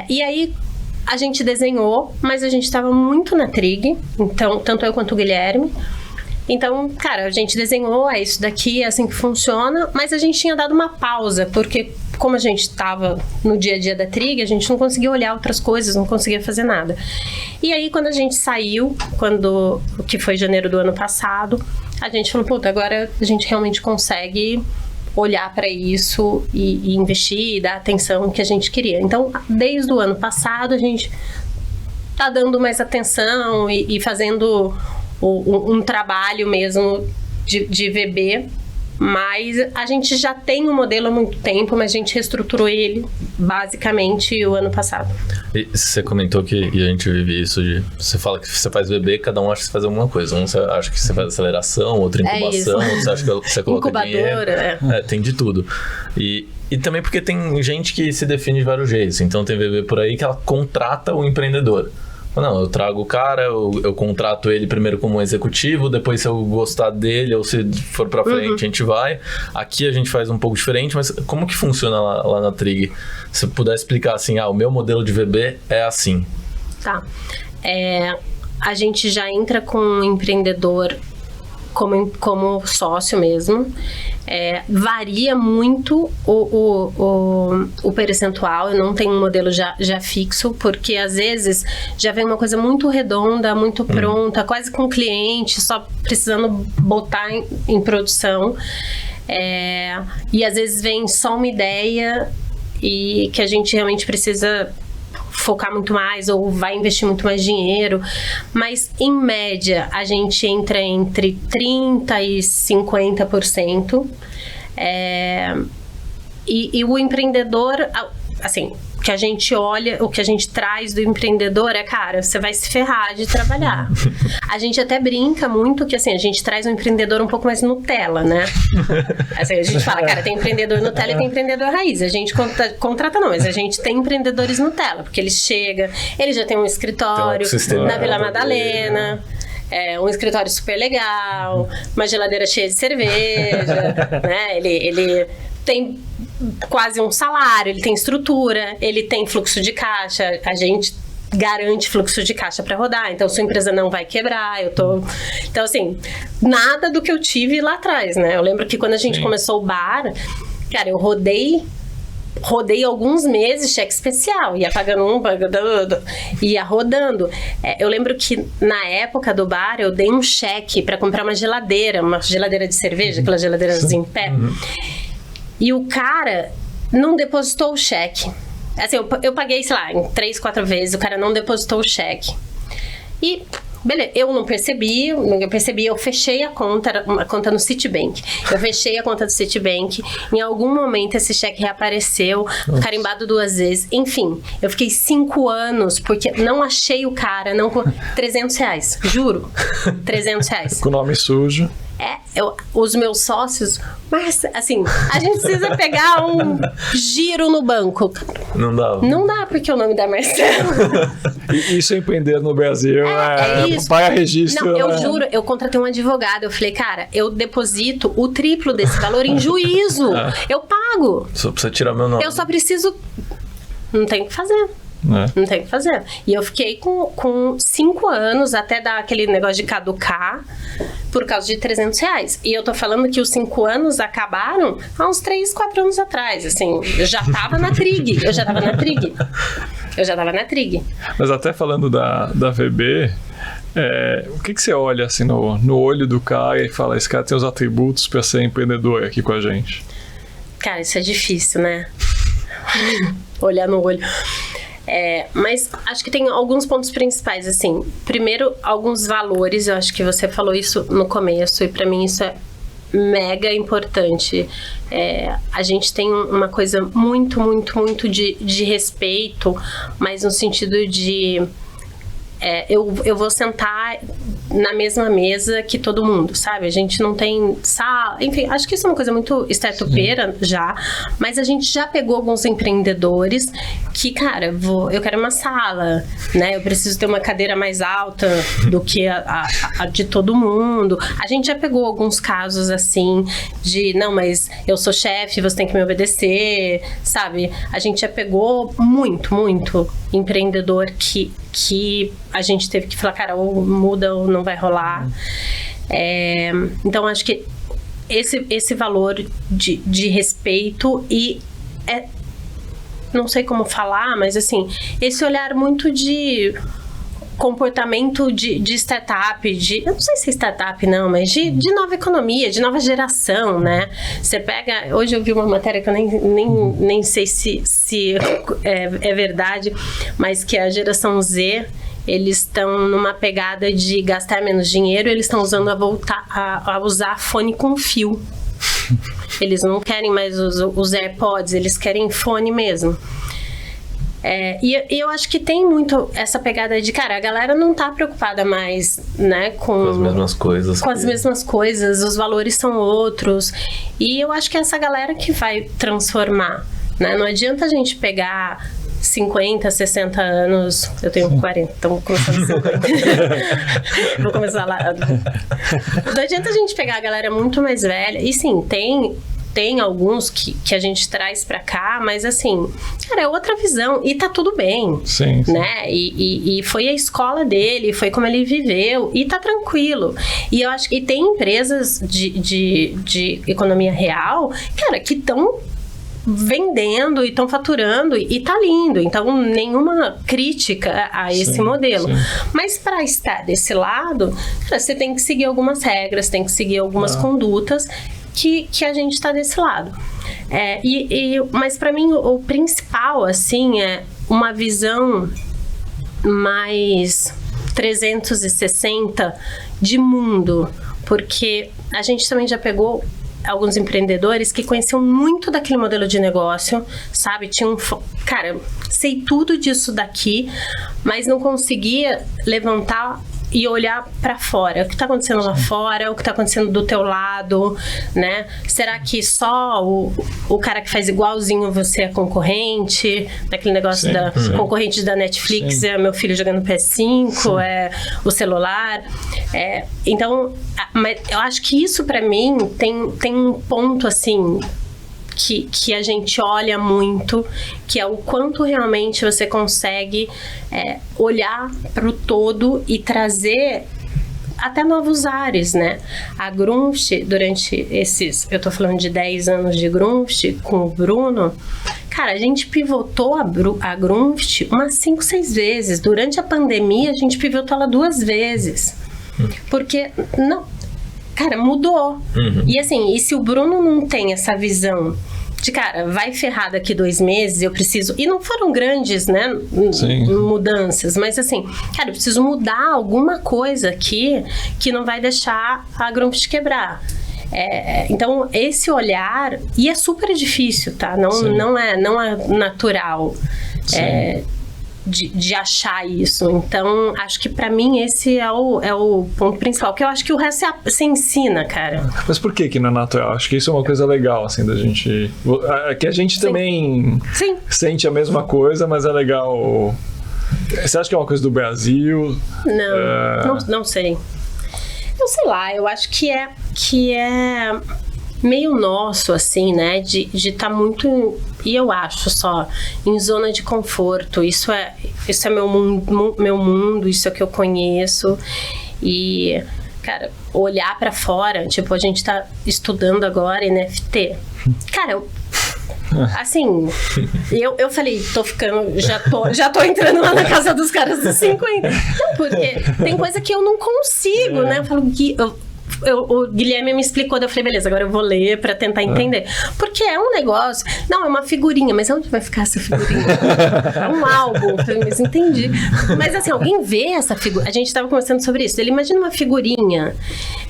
S1: E aí, a gente desenhou, mas a gente estava muito na Trig, então, tanto eu quanto o Guilherme. Então, cara, a gente desenhou, isso daqui, é assim que funciona, mas a gente tinha dado uma pausa, porque como a gente estava no dia a dia da Trig, a gente não conseguia olhar outras coisas, não conseguia fazer nada. E aí, quando a gente saiu, que foi janeiro do ano passado, a gente falou, puta, agora a gente realmente consegue olhar para isso e investir e dar a atenção que a gente queria. Então, desde o ano passado, a gente tá dando mais atenção e fazendo um trabalho mesmo de VB, mas a gente já tem um modelo há muito tempo, mas a gente reestruturou ele basicamente o ano passado.
S2: E você comentou que, e a gente vive isso você fala que você faz VB, cada um acha que você faz alguma coisa. Um você acha que você faz aceleração, outro incubação, outro você acha que você coloca
S1: incubadora,
S2: dinheiro. Tem de tudo. E também porque tem gente que se define de vários jeitos. Então tem VB por aí que ela contrata o empreendedor. Não, eu trago o cara, eu contrato ele primeiro como um executivo, depois se eu gostar dele ou se for pra frente, a gente vai. Aqui a gente faz um pouco diferente, mas como que funciona lá na Trig? Se puder explicar assim, o meu modelo de VB é assim.
S1: Tá. A gente já entra com um empreendedor como sócio mesmo. Varia muito o percentual, eu não tenho um modelo já fixo, porque às vezes já vem uma coisa muito redonda, muito pronta, quase com o cliente, só precisando botar em produção. E às vezes vem só uma ideia e que a gente realmente precisa focar muito mais ou vai investir muito mais dinheiro, mas em média a gente entra entre 30% e 50%. E o empreendedor, assim, que a gente olha, o que a gente traz do empreendedor cara, você vai se ferrar de trabalhar. A gente até brinca muito que, assim, a gente traz um empreendedor um pouco mais Nutella, né? Assim, a gente fala, cara, tem empreendedor Nutella e tem empreendedor raiz. A gente contrata não, mas a gente tem empreendedores Nutella, porque eles chegam, ele já tem um escritório na Vila Madalena, um escritório super legal, uma geladeira cheia de cerveja, né? Ele tem quase um salário, ele tem estrutura, ele tem fluxo de caixa, a gente garante fluxo de caixa para rodar, então sua empresa não vai quebrar, então assim, nada do que eu tive lá atrás, né? Eu lembro que quando a gente começou o bar, cara, eu rodei alguns meses cheque especial, ia pagando ia rodando. Eu lembro que na época do bar eu dei um cheque para comprar uma geladeira de cerveja, aquelas geladeiras em pé. E o cara não depositou o cheque. Assim, eu paguei, sei lá, em 3, 4 vezes, o cara não depositou o cheque. E, beleza, eu não percebi, eu fechei a conta no Citibank. Eu fechei a conta do Citibank, em algum momento esse cheque reapareceu, carimbado 2 vezes. Enfim, eu fiquei 5 anos, porque não achei o cara, não... R$300, juro, R$300.
S3: Com o nome sujo.
S1: Os meus sócios, mas assim, a gente precisa pegar um giro no banco. Não dá, porque o nome da Marcelo.
S3: Isso é empreender no Brasil,
S1: isso.
S3: Paga registro.
S1: Não, eu juro, eu contratei um advogado, eu falei, cara, eu deposito o triplo desse valor em juízo. Eu pago.
S2: Só precisa tirar meu nome.
S1: Eu só preciso... Não tenho o que fazer. Não tem o que fazer. E eu fiquei com 5 anos até dar aquele negócio de caducar por causa de R$300. E eu tô falando que os 5 anos acabaram há uns 3, 4 anos atrás. Assim, eu já tava na Trig.
S3: Mas até falando da VB, o que você olha assim no olho do cara e fala, esse cara tem os atributos para ser empreendedor aqui com a gente?
S1: Cara, isso é difícil, né? Olhar no olho. Mas acho que tem alguns pontos principais, assim. Primeiro, alguns valores, eu acho que você falou isso no começo, e pra mim isso é mega importante. A gente tem uma coisa muito, muito, muito de respeito, mas no sentido de... eu vou sentar na mesma mesa que todo mundo, sabe? A gente não tem sala... Enfim, acho que isso é uma coisa muito startupeira já, mas a gente já pegou alguns empreendedores que, cara, eu quero uma sala, né? Eu preciso ter uma cadeira mais alta do que a de todo mundo. A gente já pegou alguns casos assim de, não, mas eu sou chefe, você tem que me obedecer, sabe? A gente já pegou muito, muito empreendedor que a gente teve que falar, cara, ou muda ou não vai rolar. Então, acho que esse valor de respeito e... não sei como falar, mas assim, esse olhar muito de comportamento de startup, eu não sei se é startup não, mas de nova economia, de nova geração, né? Você pega, hoje eu vi uma matéria que eu nem sei se é verdade, mas que a geração Z, eles estão numa pegada de gastar menos dinheiro, eles estão usando a usar fone com fio. Eles não querem mais os AirPods, eles querem fone mesmo. E eu acho que tem muito essa pegada de, cara, a galera não tá preocupada mais, né, com
S2: as mesmas coisas.
S1: Com as mesmas coisas, os valores são outros. E eu acho que é essa galera que vai transformar, né? Não adianta a gente pegar 50, 60 anos... Eu tenho 40, então começando 50. Vou começar lá. Não adianta a gente pegar a galera muito mais velha. E sim, tem alguns que a gente traz pra cá, mas assim, cara, é outra visão e tá tudo bem,
S3: sim.
S1: Né? E foi a escola dele, foi como ele viveu e tá tranquilo. E eu acho que tem empresas de economia real, cara, que estão vendendo e estão faturando e tá lindo, então nenhuma crítica a esse modelo, mas para estar desse lado, cara, você tem que seguir algumas regras, tem que seguir algumas condutas que a gente está desse lado. Mas para mim o principal, assim, é uma visão mais 360 de mundo, porque a gente também já pegou alguns empreendedores que conheciam muito daquele modelo de negócio, sabe? Cara, sei tudo disso daqui, mas não conseguia levantar e olhar para fora. O que está acontecendo lá fora, o que está acontecendo do teu lado, né? Será que só o cara que faz igualzinho você é concorrente? Daquele negócio concorrente da Netflix, é meu filho jogando PS5, é o celular. Então, mas eu acho que isso para mim tem um ponto assim... Que a gente olha muito, que é o quanto realmente você consegue olhar para o todo e trazer até novos ares, né? A Grunft, durante eu tô falando de 10 anos de Grunft, com o Bruno, cara, a gente pivotou a Grunft umas 5, 6 vezes. Durante a pandemia, a gente pivotou ela 2 vezes. Porque, não... Cara, mudou. E assim, e se o Bruno não tem essa visão de, cara, vai ferrar daqui 2 meses, eu preciso... E não foram grandes, né, mudanças, mas assim, cara, eu preciso mudar alguma coisa aqui que não vai deixar a Grunft quebrar. Então, esse olhar... E é super difícil, tá? Não é natural. De achar isso. Então, acho que pra mim esse é o ponto principal, porque eu acho que o resto você ensina, cara.
S3: Mas por que não é natural? Acho que isso é uma coisa legal, assim, da gente... Que a gente também sente a mesma coisa, mas é legal... Você acha que é uma coisa do Brasil?
S1: Não sei. Eu sei lá, eu acho que é meio nosso, assim, né? De estar muito, e eu acho só, em zona de conforto. Isso é meu mundo, isso é o que eu conheço. E, cara, olhar pra fora, tipo, a gente tá estudando agora NFT. Cara, assim, eu falei, tô ficando, já tô entrando lá na casa dos caras dos 50. Não, porque tem coisa que eu não consigo, né? Eu falo, o Guilherme me explicou, daí eu falei, beleza, agora eu vou ler pra tentar entender. Porque é um negócio, não, é uma figurinha, mas onde vai ficar essa figurinha? É um álbum. Eu falei, mas entendi. Mas assim, alguém vê essa figurinha? A gente tava conversando sobre isso. Ele imagina uma figurinha.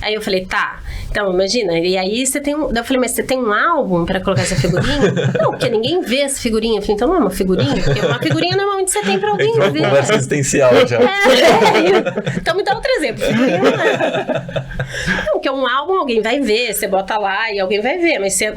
S1: Aí eu falei, tá, então imagina. E aí você tem daí eu falei, mas você tem um álbum pra colocar essa figurinha? Não, porque ninguém vê essa figurinha. Eu falei, então não é uma figurinha? Porque uma figurinha normalmente você tem pra alguém
S2: Entrou
S1: ver.
S2: uma conversa existencial já.
S1: Então me dá outro exemplo. Figurinha não é. Não, porque um álbum alguém vai ver, você bota lá e alguém vai ver, mas você...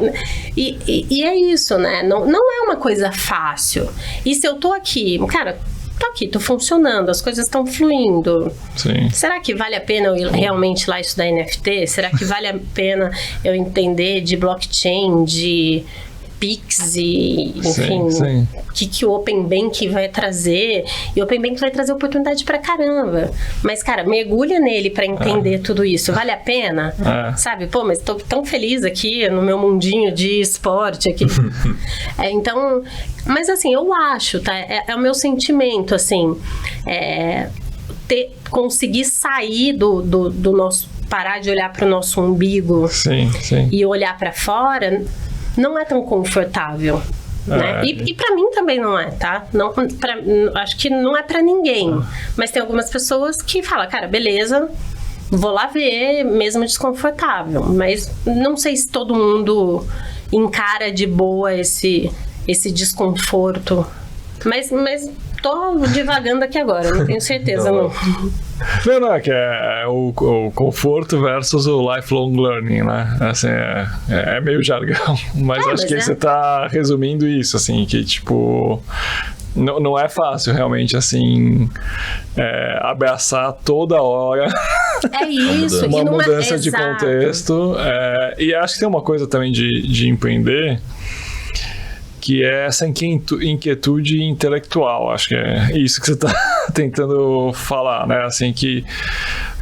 S1: E é isso, né? Não é uma coisa fácil. E se eu tô aqui, cara, tô aqui, tô funcionando, as coisas estão fluindo.
S3: Sim.
S1: Será que vale a pena eu ir realmente lá estudar NFT? Será que vale a pena eu entender de blockchain, de Pix e, enfim, o que o Open Bank vai trazer? E o Open Bank vai trazer oportunidade pra caramba. Mas, cara, mergulha nele pra entender tudo isso. Vale a pena? Sabe? Pô, mas tô tão feliz aqui no meu mundinho de esporte aqui. Então, mas assim, eu acho, tá? É o meu sentimento, assim, conseguir sair do nosso, parar de olhar pro nosso umbigo e olhar pra fora, não é tão confortável, né? E pra mim também não é, tá? Não, acho que não é pra ninguém. Mas tem algumas pessoas que falam, cara, beleza, vou lá ver, mesmo desconfortável. Mas não sei se todo mundo encara de boa esse desconforto. Mas tô divagando aqui agora, não tenho certeza, não.
S3: Não, que é o conforto versus o lifelong learning, né? Assim, é meio jargão, mas acho que você tá resumindo isso, assim, que tipo... Não é fácil, realmente, assim, abraçar toda hora
S1: isso,
S3: uma mudança de contexto. E acho que tem uma coisa também de empreender, que é essa inquietude intelectual. Acho que é isso que você está tentando falar, né? Assim, que,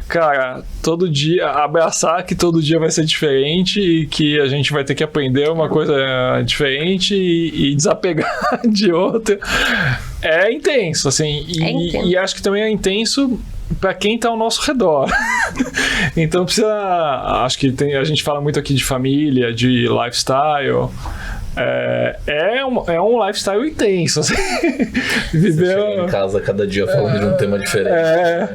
S3: cara, todo dia, abraçar que todo dia vai ser diferente e que a gente vai ter que aprender uma coisa diferente e desapegar de outra. É intenso, assim. E acho que também é intenso para quem está ao nosso redor. Então precisa... Acho que a gente fala muito aqui de família, de lifestyle... É um lifestyle intenso, assim.
S2: Viver... Você chega em casa cada dia falando de um tema diferente.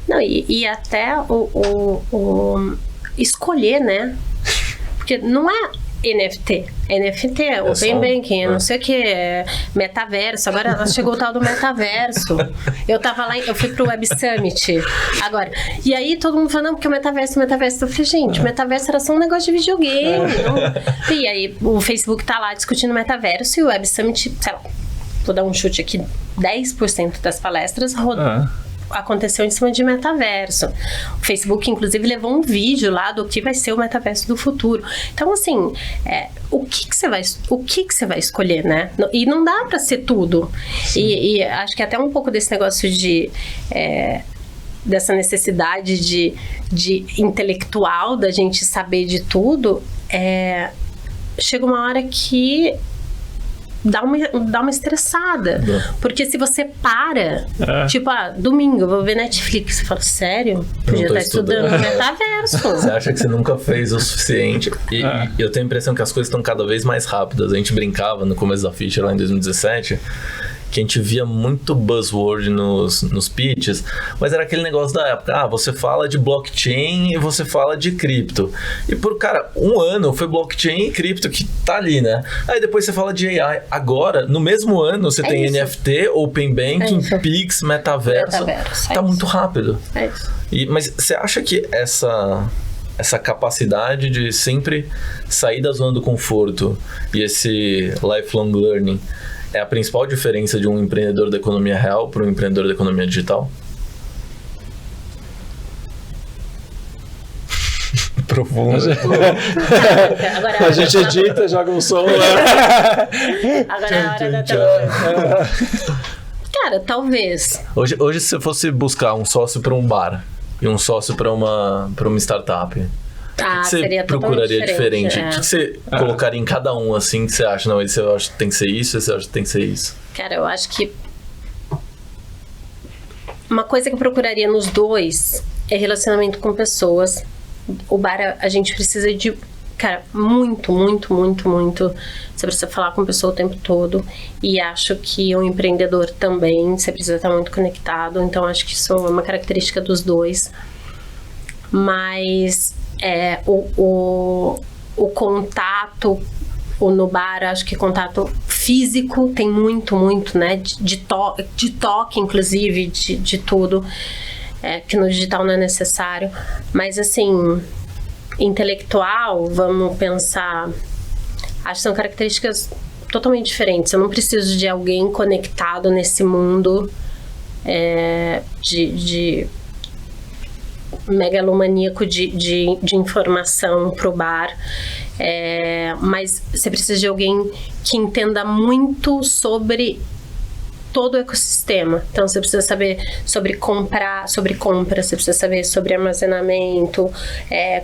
S1: Não, e até o escolher, né? Porque não é NFT. NFT é Open Banking, não sei o que, metaverso. Agora chegou o tal do metaverso. Eu tava lá, eu fui pro Web Summit agora. E aí todo mundo falando, não, porque o metaverso. Eu falei, gente, o metaverso era só um negócio de videogame. Não... E aí o Facebook tá lá discutindo metaverso e o Web Summit, sei lá, vou dar um chute aqui, 10% das palestras aconteceu em cima de metaverso. O Facebook, inclusive, levou um vídeo lá do que vai ser o metaverso do futuro. Então, assim, o que você vai escolher, né? E não dá para ser tudo. E acho que até um pouco desse negócio de... dessa necessidade de intelectual, da gente saber de tudo, chega uma hora que dá uma estressada. Porque se você para, tipo, domingo eu vou ver Netflix, você fala, sério? Podia estar estudando metaverso.
S2: Você acha que você nunca fez o suficiente? E eu tenho a impressão que as coisas estão cada vez mais rápidas. A gente brincava no começo da Fisher, lá em 2017, que a gente via muito buzzword nos pitches, mas era aquele negócio da época, você fala de blockchain e você fala de cripto. E por, cara, um ano foi blockchain e cripto que tá ali, né? Aí depois você fala de AI. Agora, no mesmo ano, você tem isso. NFT, Open Banking, Pix, metaverso. Tá muito rápido.
S1: É isso.
S2: Mas você acha que essa capacidade de sempre sair da zona do conforto e esse lifelong learning é a principal diferença de um empreendedor da economia real para um empreendedor da economia digital? Profundo.
S1: Agora
S3: A gente edita, joga um som.
S1: Agora é a hora da tela. Cara, talvez.
S2: Hoje, se você fosse buscar um sócio para um bar e um sócio para uma startup, o que você
S1: seria
S2: procuraria diferente?
S1: É.
S2: O que você colocaria em cada um, assim, que você acha? Não, esse eu acho que tem que ser isso, esse eu acho que tem que ser isso.
S1: Cara, eu acho que uma coisa que eu procuraria nos dois é relacionamento com pessoas. O bar, a gente precisa de, cara, muito. Você precisa falar com a pessoa o tempo todo. E acho que um empreendedor também, você precisa estar muito conectado. Então, acho que isso é uma característica dos dois. Mas o contato no bar, acho que contato físico tem muito, né? De toque, inclusive, de tudo. Que no digital não é necessário. Mas, assim, intelectual, vamos pensar... Acho que são características totalmente diferentes. Eu não preciso de alguém conectado nesse mundo de megalomaníaco de informação pro bar. Mas você precisa de alguém que entenda muito sobre todo o ecossistema. Então, você precisa saber sobre compra, você precisa saber sobre armazenamento,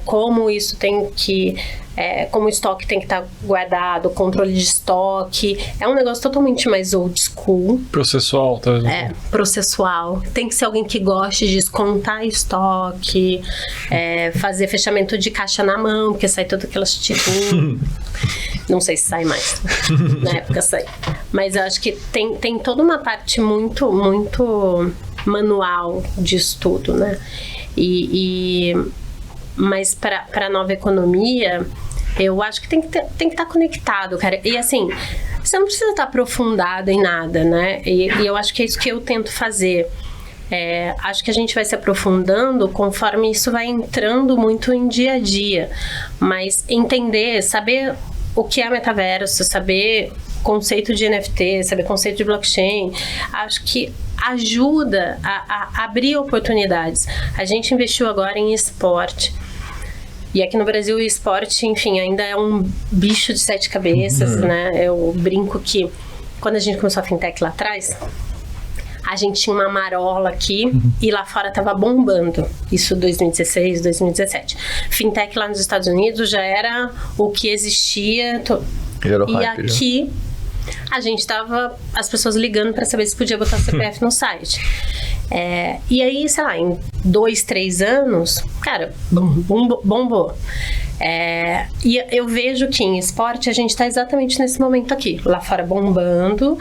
S1: como isso tem que... como o estoque tem que estar guardado, controle de estoque. É um negócio totalmente mais old school.
S3: Processual, talvez.
S1: Processual. Tem que ser alguém que goste de descontar estoque, fazer fechamento de caixa na mão, porque sai todas aquelas tipinhas. Não sei se sai mais. Na época sai. Mas eu acho que tem toda uma parte muito manual disso tudo, né? Mas para a nova economia, eu acho que tem que estar conectado, cara. E assim, você não precisa estar aprofundado em nada, né? E eu acho que é isso que eu tento fazer. Acho que a gente vai se aprofundando conforme isso vai entrando muito em dia a dia. Mas entender, saber o que é metaverso, saber conceito de NFT, saber conceito de blockchain, acho que ajuda a abrir oportunidades. A gente investiu agora em esporte. E aqui no Brasil o esporte, enfim, ainda é um bicho de 7 cabeças, né? Eu brinco que quando a gente começou a fintech lá atrás, a gente tinha uma marola aqui e lá fora tava bombando. Isso 2016, 2017. Fintech lá nos Estados Unidos já era o que existia. E aqui a gente tava as pessoas ligando para saber se podia botar CPF no site. E aí, sei lá, em 2, 3 anos, cara, bombou. E eu vejo que em esporte a gente tá exatamente nesse momento aqui. Lá fora bombando,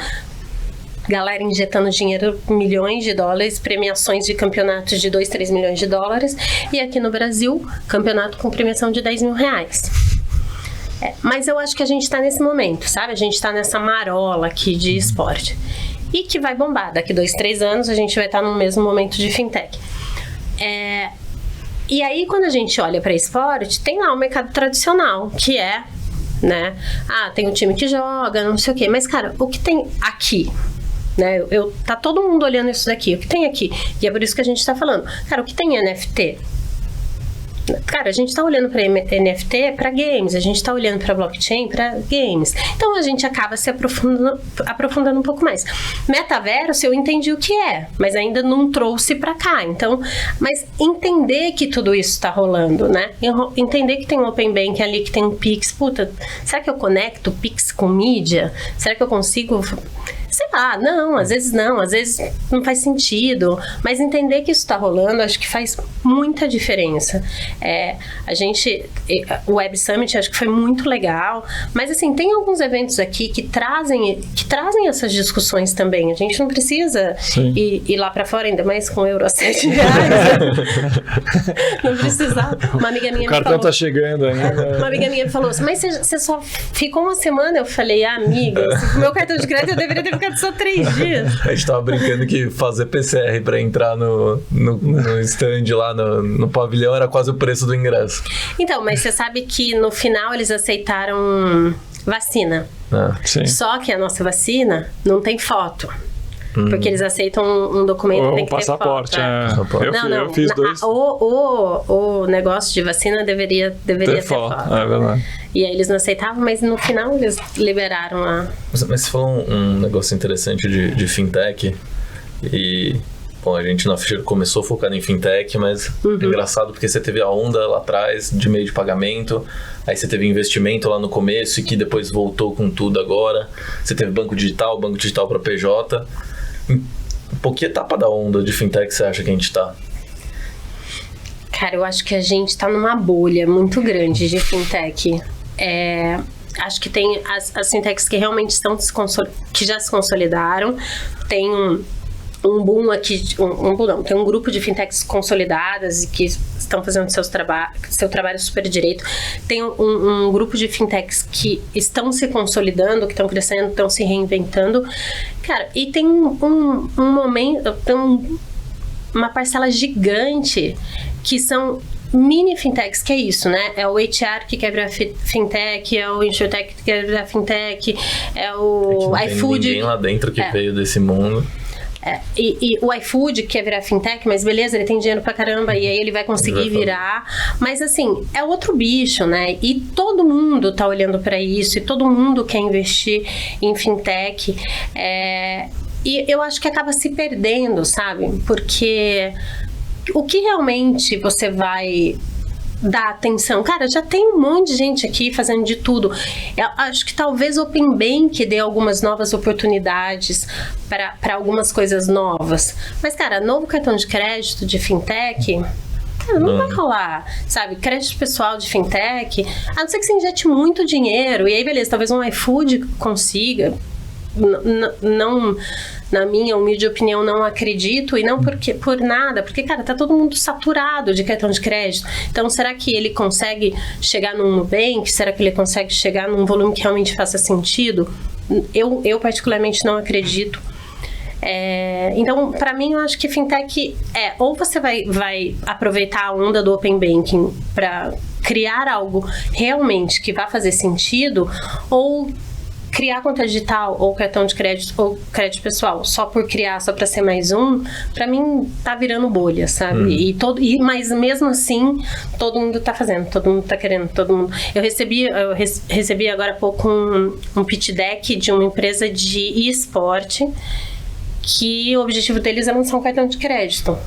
S1: galera injetando dinheiro, milhões de dólares, premiações de campeonatos de 2, 3 milhões de dólares. E aqui no Brasil, campeonato com premiação de 10 mil reais. Mas eu acho que a gente tá nesse momento, sabe? A gente tá nessa marola aqui de esporte. E que vai bombar. Daqui 2, 3 anos a gente vai estar no mesmo momento de fintech. E aí, quando a gente olha para esporte, tem lá o mercado tradicional, que né? Tem um time que joga, não sei o quê. Mas, cara, o que tem aqui? Né? Tá todo mundo olhando isso daqui. O que tem aqui? E é por isso que a gente tá falando. Cara, o que tem NFT? Cara, a gente tá olhando para NFT para games, a gente tá olhando para blockchain para games. Então a gente acaba se aprofundando um pouco mais. Metaverso, eu entendi o que mas ainda não trouxe para cá. Então, mas entender que tudo isso tá rolando, né? Entender que tem um Open Bank ali, que tem um Pix. Puta, será que eu conecto Pix com mídia? Será que eu consigo... Sei lá, não, às vezes não faz sentido, mas entender que isso tá rolando, acho que faz muita diferença. O Web Summit acho que foi muito legal, mas assim, tem alguns eventos aqui que trazem essas discussões também. A gente não precisa ir lá pra fora, ainda mais com euro a 7 reais. Não precisa. Uma amiga minha
S3: o cartão
S1: falou,
S3: tá chegando ainda.
S1: Uma amiga minha falou assim, mas você só ficou uma semana? Eu falei, amiga, meu cartão de crédito eu deveria ter ficado só 3 dias.
S2: A gente tava brincando que fazer PCR pra entrar no stand lá no pavilhão era quase o preço do ingresso.
S1: Então, mas você sabe que no final eles aceitaram vacina.
S3: Sim.
S1: Só que a nossa vacina não tem foto. Porque eles aceitam um documento que tem que
S3: passaporte,
S1: ter foto.
S3: Eu fiz dois.
S1: O negócio de vacina deveria ter foto.
S3: É verdade.
S1: E aí eles não aceitavam, mas no final eles liberaram a...
S2: Mas você falou um negócio interessante de fintech. E, bom, a gente na Fisher começou focado em fintech, mas é engraçado porque você teve a onda lá atrás de meio de pagamento, aí você teve investimento lá no começo e que depois voltou com tudo agora. Você teve banco digital para PJ. Por que etapa da onda de fintech você acha que a gente tá?
S1: Cara, eu acho que a gente tá numa bolha muito grande de fintech. Acho que tem as fintechs que realmente que já se consolidaram. Tem um boom aqui, tem um grupo de fintechs consolidadas e que estão fazendo seu trabalho super direito. Tem um grupo de fintechs que estão se consolidando, que estão crescendo, estão se reinventando. Cara, e tem um momento, tem uma parcela gigante que são mini fintechs, que é isso, né? É o HR que quer virar fintech, é o Insurtech que quer virar fintech, é o iFood.
S2: Tem ninguém lá dentro que veio desse mundo.
S1: E o iFood quer virar fintech, mas beleza, ele tem dinheiro pra caramba e aí ele vai conseguir virar. Mas assim, é outro bicho, né? E todo mundo tá olhando pra isso e todo mundo quer investir em fintech. E eu acho que acaba se perdendo, sabe? Porque o que realmente você vai dar atenção? Cara, já tem um monte de gente aqui fazendo de tudo. Eu acho que talvez o Open Bank dê algumas novas oportunidades para algumas coisas novas. Mas, cara, novo cartão de crédito de fintech... Cara, não vai rolar, sabe? Crédito pessoal de fintech, a não ser que você injete muito dinheiro. E aí, beleza, talvez um iFood consiga... Não, na minha humilde opinião, não acredito, e não por nada, porque, cara, tá todo mundo saturado de cartão de crédito. Então, será que ele consegue chegar num Nubank? Será que ele consegue chegar num volume que realmente faça sentido? Eu particularmente não acredito. Então, para mim, eu acho que fintech ou você vai aproveitar a onda do Open Banking para criar algo realmente que vá fazer sentido, ou criar conta digital, ou cartão de crédito, ou crédito pessoal, só por criar, só para ser mais um, para mim tá virando bolha, sabe? Mas mesmo assim, todo mundo tá fazendo, todo mundo tá querendo, todo mundo... Eu recebi agora há pouco um pitch deck de uma empresa de esporte, que o objetivo deles é lançar um cartão de crédito.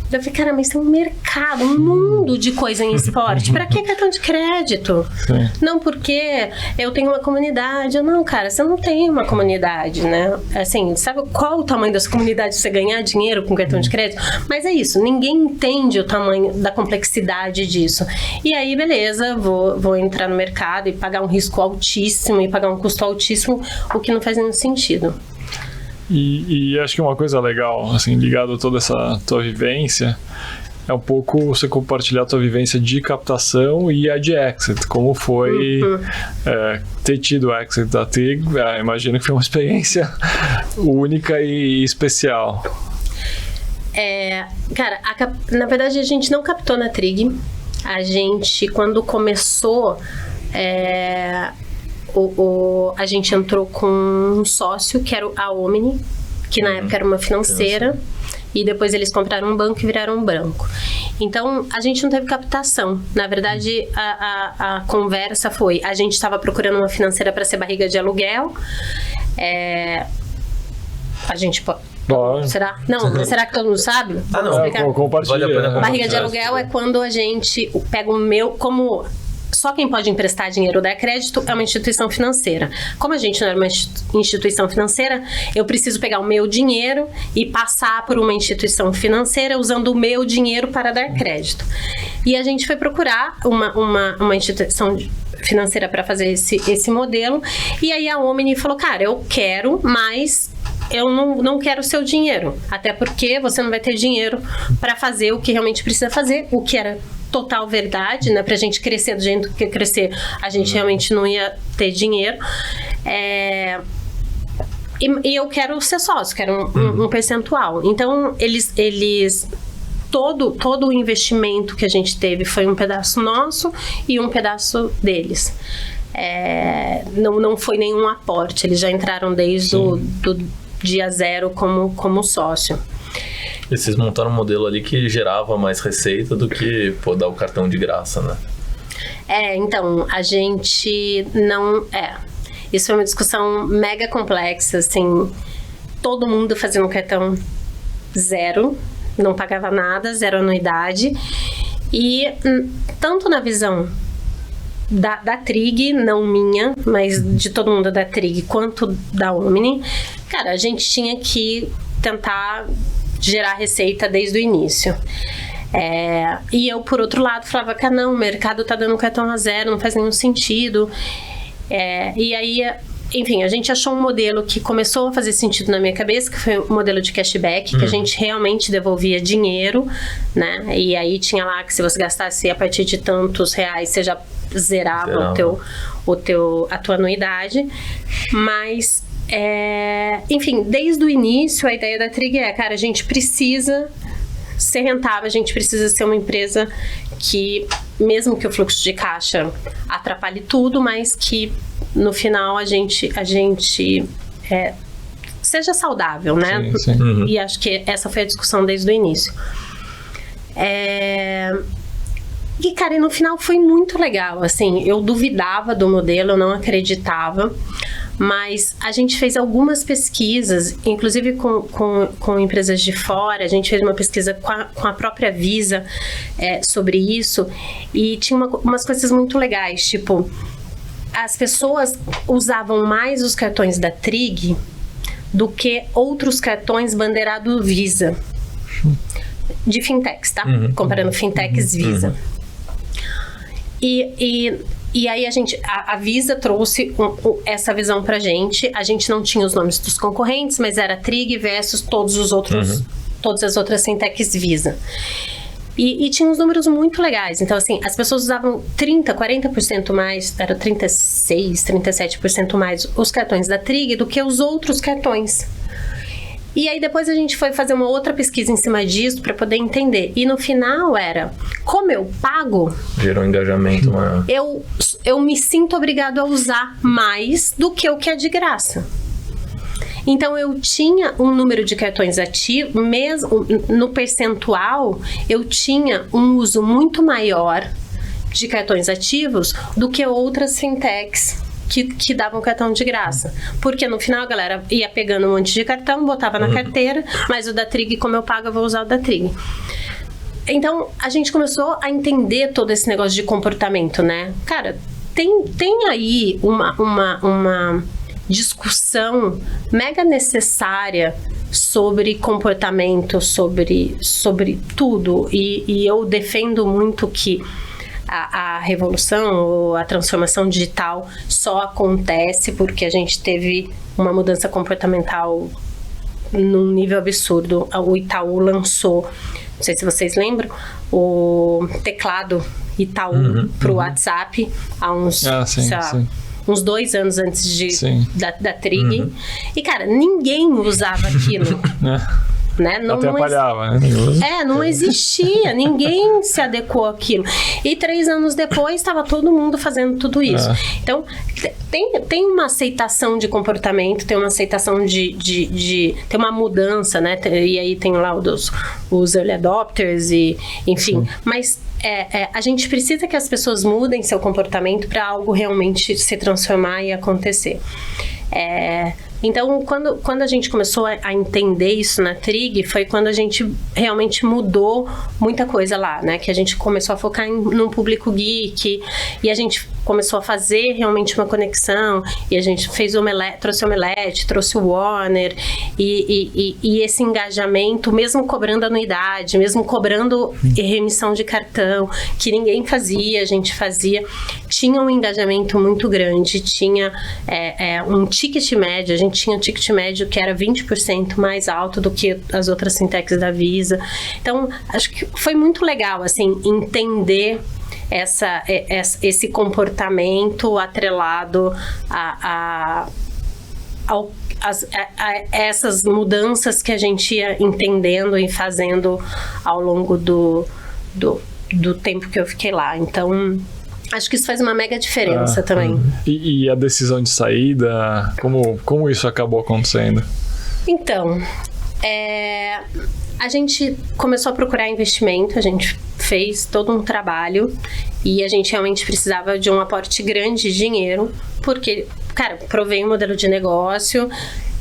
S1: Eu falei, cara, mas tem um mercado, um mundo de coisa em esporte. Pra que cartão de crédito?
S3: Sim.
S1: Não, porque eu tenho uma comunidade. Não, cara, você não tem uma comunidade, né? Assim, sabe qual o tamanho dessa comunidade pra você ganhar dinheiro com cartão de crédito? Mas é isso, ninguém entende o tamanho da complexidade disso. E aí, beleza, vou entrar no mercado e pagar um risco altíssimo e pagar um custo altíssimo, o que não faz nenhum sentido.
S3: E acho que uma coisa legal, assim, ligado a toda essa tua vivência, é um pouco você compartilhar a tua vivência de captação e a de exit. Como foi ter tido o exit da TRIG? Imagino que foi uma experiência única e especial.
S1: Cara, na verdade a gente não captou na TRIG. A gente, quando começou... a gente entrou com um sócio, que era a Omni, que na época era uma financeira, e depois eles compraram um banco e viraram um branco. Então, a gente não teve captação. Na verdade, a conversa foi, a gente estava procurando uma financeira para ser barriga de aluguel. A gente pode... Será? Não, será que todo mundo sabe?
S3: Não, compartilha.
S1: Barriga de aluguel é quando a gente pega o meu... Como... Só quem pode emprestar dinheiro ou dar crédito é uma instituição financeira. Como a gente não era uma instituição financeira, eu preciso pegar o meu dinheiro e passar por uma instituição financeira usando o meu dinheiro para dar crédito. E a gente foi procurar uma instituição financeira para fazer esse modelo. E aí a Omni falou, cara, eu quero, mas eu não quero o seu dinheiro. Até porque você não vai ter dinheiro para fazer o que realmente precisa fazer, o que era total verdade, né? Pra gente crescer do jeito que crescer, a gente realmente não ia ter dinheiro. E eu quero ser sócio, quero um percentual. Então, todo o investimento que a gente teve foi um pedaço nosso e um pedaço deles. Não foi nenhum aporte, eles já entraram desde dia zero como sócio.
S2: E vocês montaram um modelo ali que gerava mais receita do que dar o cartão de graça, né?
S1: Então, a gente não... Isso foi uma discussão mega complexa, assim, todo mundo fazia um cartão zero, não pagava nada, zero anuidade, e tanto na visão da Trig, não minha, mas de todo mundo da Trig, quanto da Omni, cara, a gente tinha que tentar gerar receita desde o início. E eu, por outro lado, falava que não, o mercado tá dando cartão a zero, não faz nenhum sentido. E aí, enfim, a gente achou um modelo que começou a fazer sentido na minha cabeça, que foi o modelo de cashback, que a gente realmente devolvia dinheiro, né? E aí tinha lá que se você gastasse a partir de tantos reais, você já zerava a tua anuidade. Mas, enfim, desde o início, a ideia da Trig cara, a gente precisa ser rentável, a gente precisa ser uma empresa que, mesmo que o fluxo de caixa atrapalhe tudo, mas que no final a gente seja saudável, né?
S3: Sim, sim.
S1: E acho que essa foi a discussão desde o início. E, cara, e no final foi muito legal, assim, eu duvidava do modelo, eu não acreditava, mas a gente fez algumas pesquisas, inclusive com empresas de fora, a gente fez uma pesquisa com a própria Visa sobre isso, e tinha umas coisas muito legais, tipo, as pessoas usavam mais os cartões da Trig do que outros cartões bandeirado Visa, de fintechs, tá? Comparando fintechs Visa. E aí a Visa trouxe essa visão pra gente. A gente não tinha os nomes dos concorrentes, mas era Trig versus todas as outras fintechs Visa. E tinha uns números muito legais. Então, assim, as pessoas usavam 30%, 40% mais, era 36%, 37% mais os cartões da Trig do que os outros cartões. E aí depois a gente foi fazer uma outra pesquisa em cima disso para poder entender. E no final era, como eu pago...
S2: Gerou um engajamento maior.
S1: Eu me sinto obrigado a usar mais do que o que é de graça. Então eu tinha um número de cartões ativos, mesmo no percentual, eu tinha um uso muito maior de cartões ativos do que outras fintechs que davam cartão de graça. Porque no final a galera ia pegando um monte de cartão, botava na carteira, mas o da Trig, como eu pago, eu vou usar o da Trig. Então, a gente começou a entender todo esse negócio de comportamento, né? Cara, tem aí uma discussão mega necessária sobre comportamento, sobre tudo. E eu defendo muito que a revolução ou a transformação digital só acontece porque a gente teve uma mudança comportamental num nível absurdo. O Itaú lançou, não sei se vocês lembram, o teclado Itaú pro WhatsApp há uns, uns 2 anos antes da Trig. E, cara, ninguém usava aquilo. Né?
S3: Atrapalhava, né?
S1: Não existia, ninguém se adequou àquilo. E 3 anos depois estava todo mundo fazendo tudo isso. Então, tem uma aceitação de comportamento, tem uma aceitação tem uma mudança, né? E aí tem lá os early adopters, e enfim. Mas a gente precisa que as pessoas mudem seu comportamento para algo realmente se transformar e acontecer. Então, quando a gente começou a entender isso na Trig, foi quando a gente realmente mudou muita coisa lá, né? Que a gente começou a focar num público geek, e a gente começou a fazer realmente uma conexão, e a gente fez trouxe o Omelete, trouxe o Warner, e esse engajamento, mesmo cobrando anuidade, mesmo cobrando remissão de cartão, que ninguém fazia, a gente fazia, tinha um engajamento muito grande, tinha um ticket médio, a gente tinha um ticket médio que era 20% mais alto do que as outras fintechs da Visa. Então, acho que foi muito legal, assim, entender esse comportamento atrelado a essas mudanças que a gente ia entendendo e fazendo ao longo do tempo que eu fiquei lá. Então, acho que isso faz uma mega diferença também.
S3: E a decisão de saída, como isso acabou acontecendo?
S1: Então, a gente começou a procurar investimento, a gente fez todo um trabalho e a gente realmente precisava de um aporte grande de dinheiro, porque, cara, provei um modelo de negócio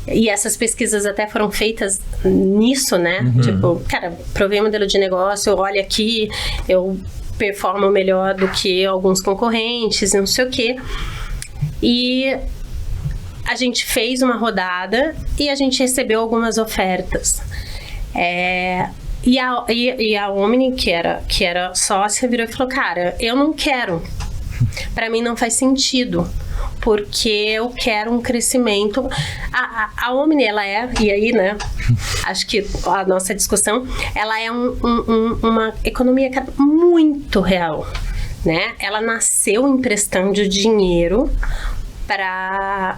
S1: e essas pesquisas até foram feitas nisso, né? Tipo, cara, provei um modelo de negócio, olha aqui, eu performo melhor do que alguns concorrentes e não sei o quê. E a gente fez uma rodada e a gente recebeu algumas ofertas. E a Omni, que era sócia, virou e falou, cara, eu não quero. Pra mim não faz sentido. Porque eu quero um crescimento. A Omni, ela e aí, né? Acho que a nossa discussão, ela é uma economia muito real, né? Ela nasceu emprestando dinheiro para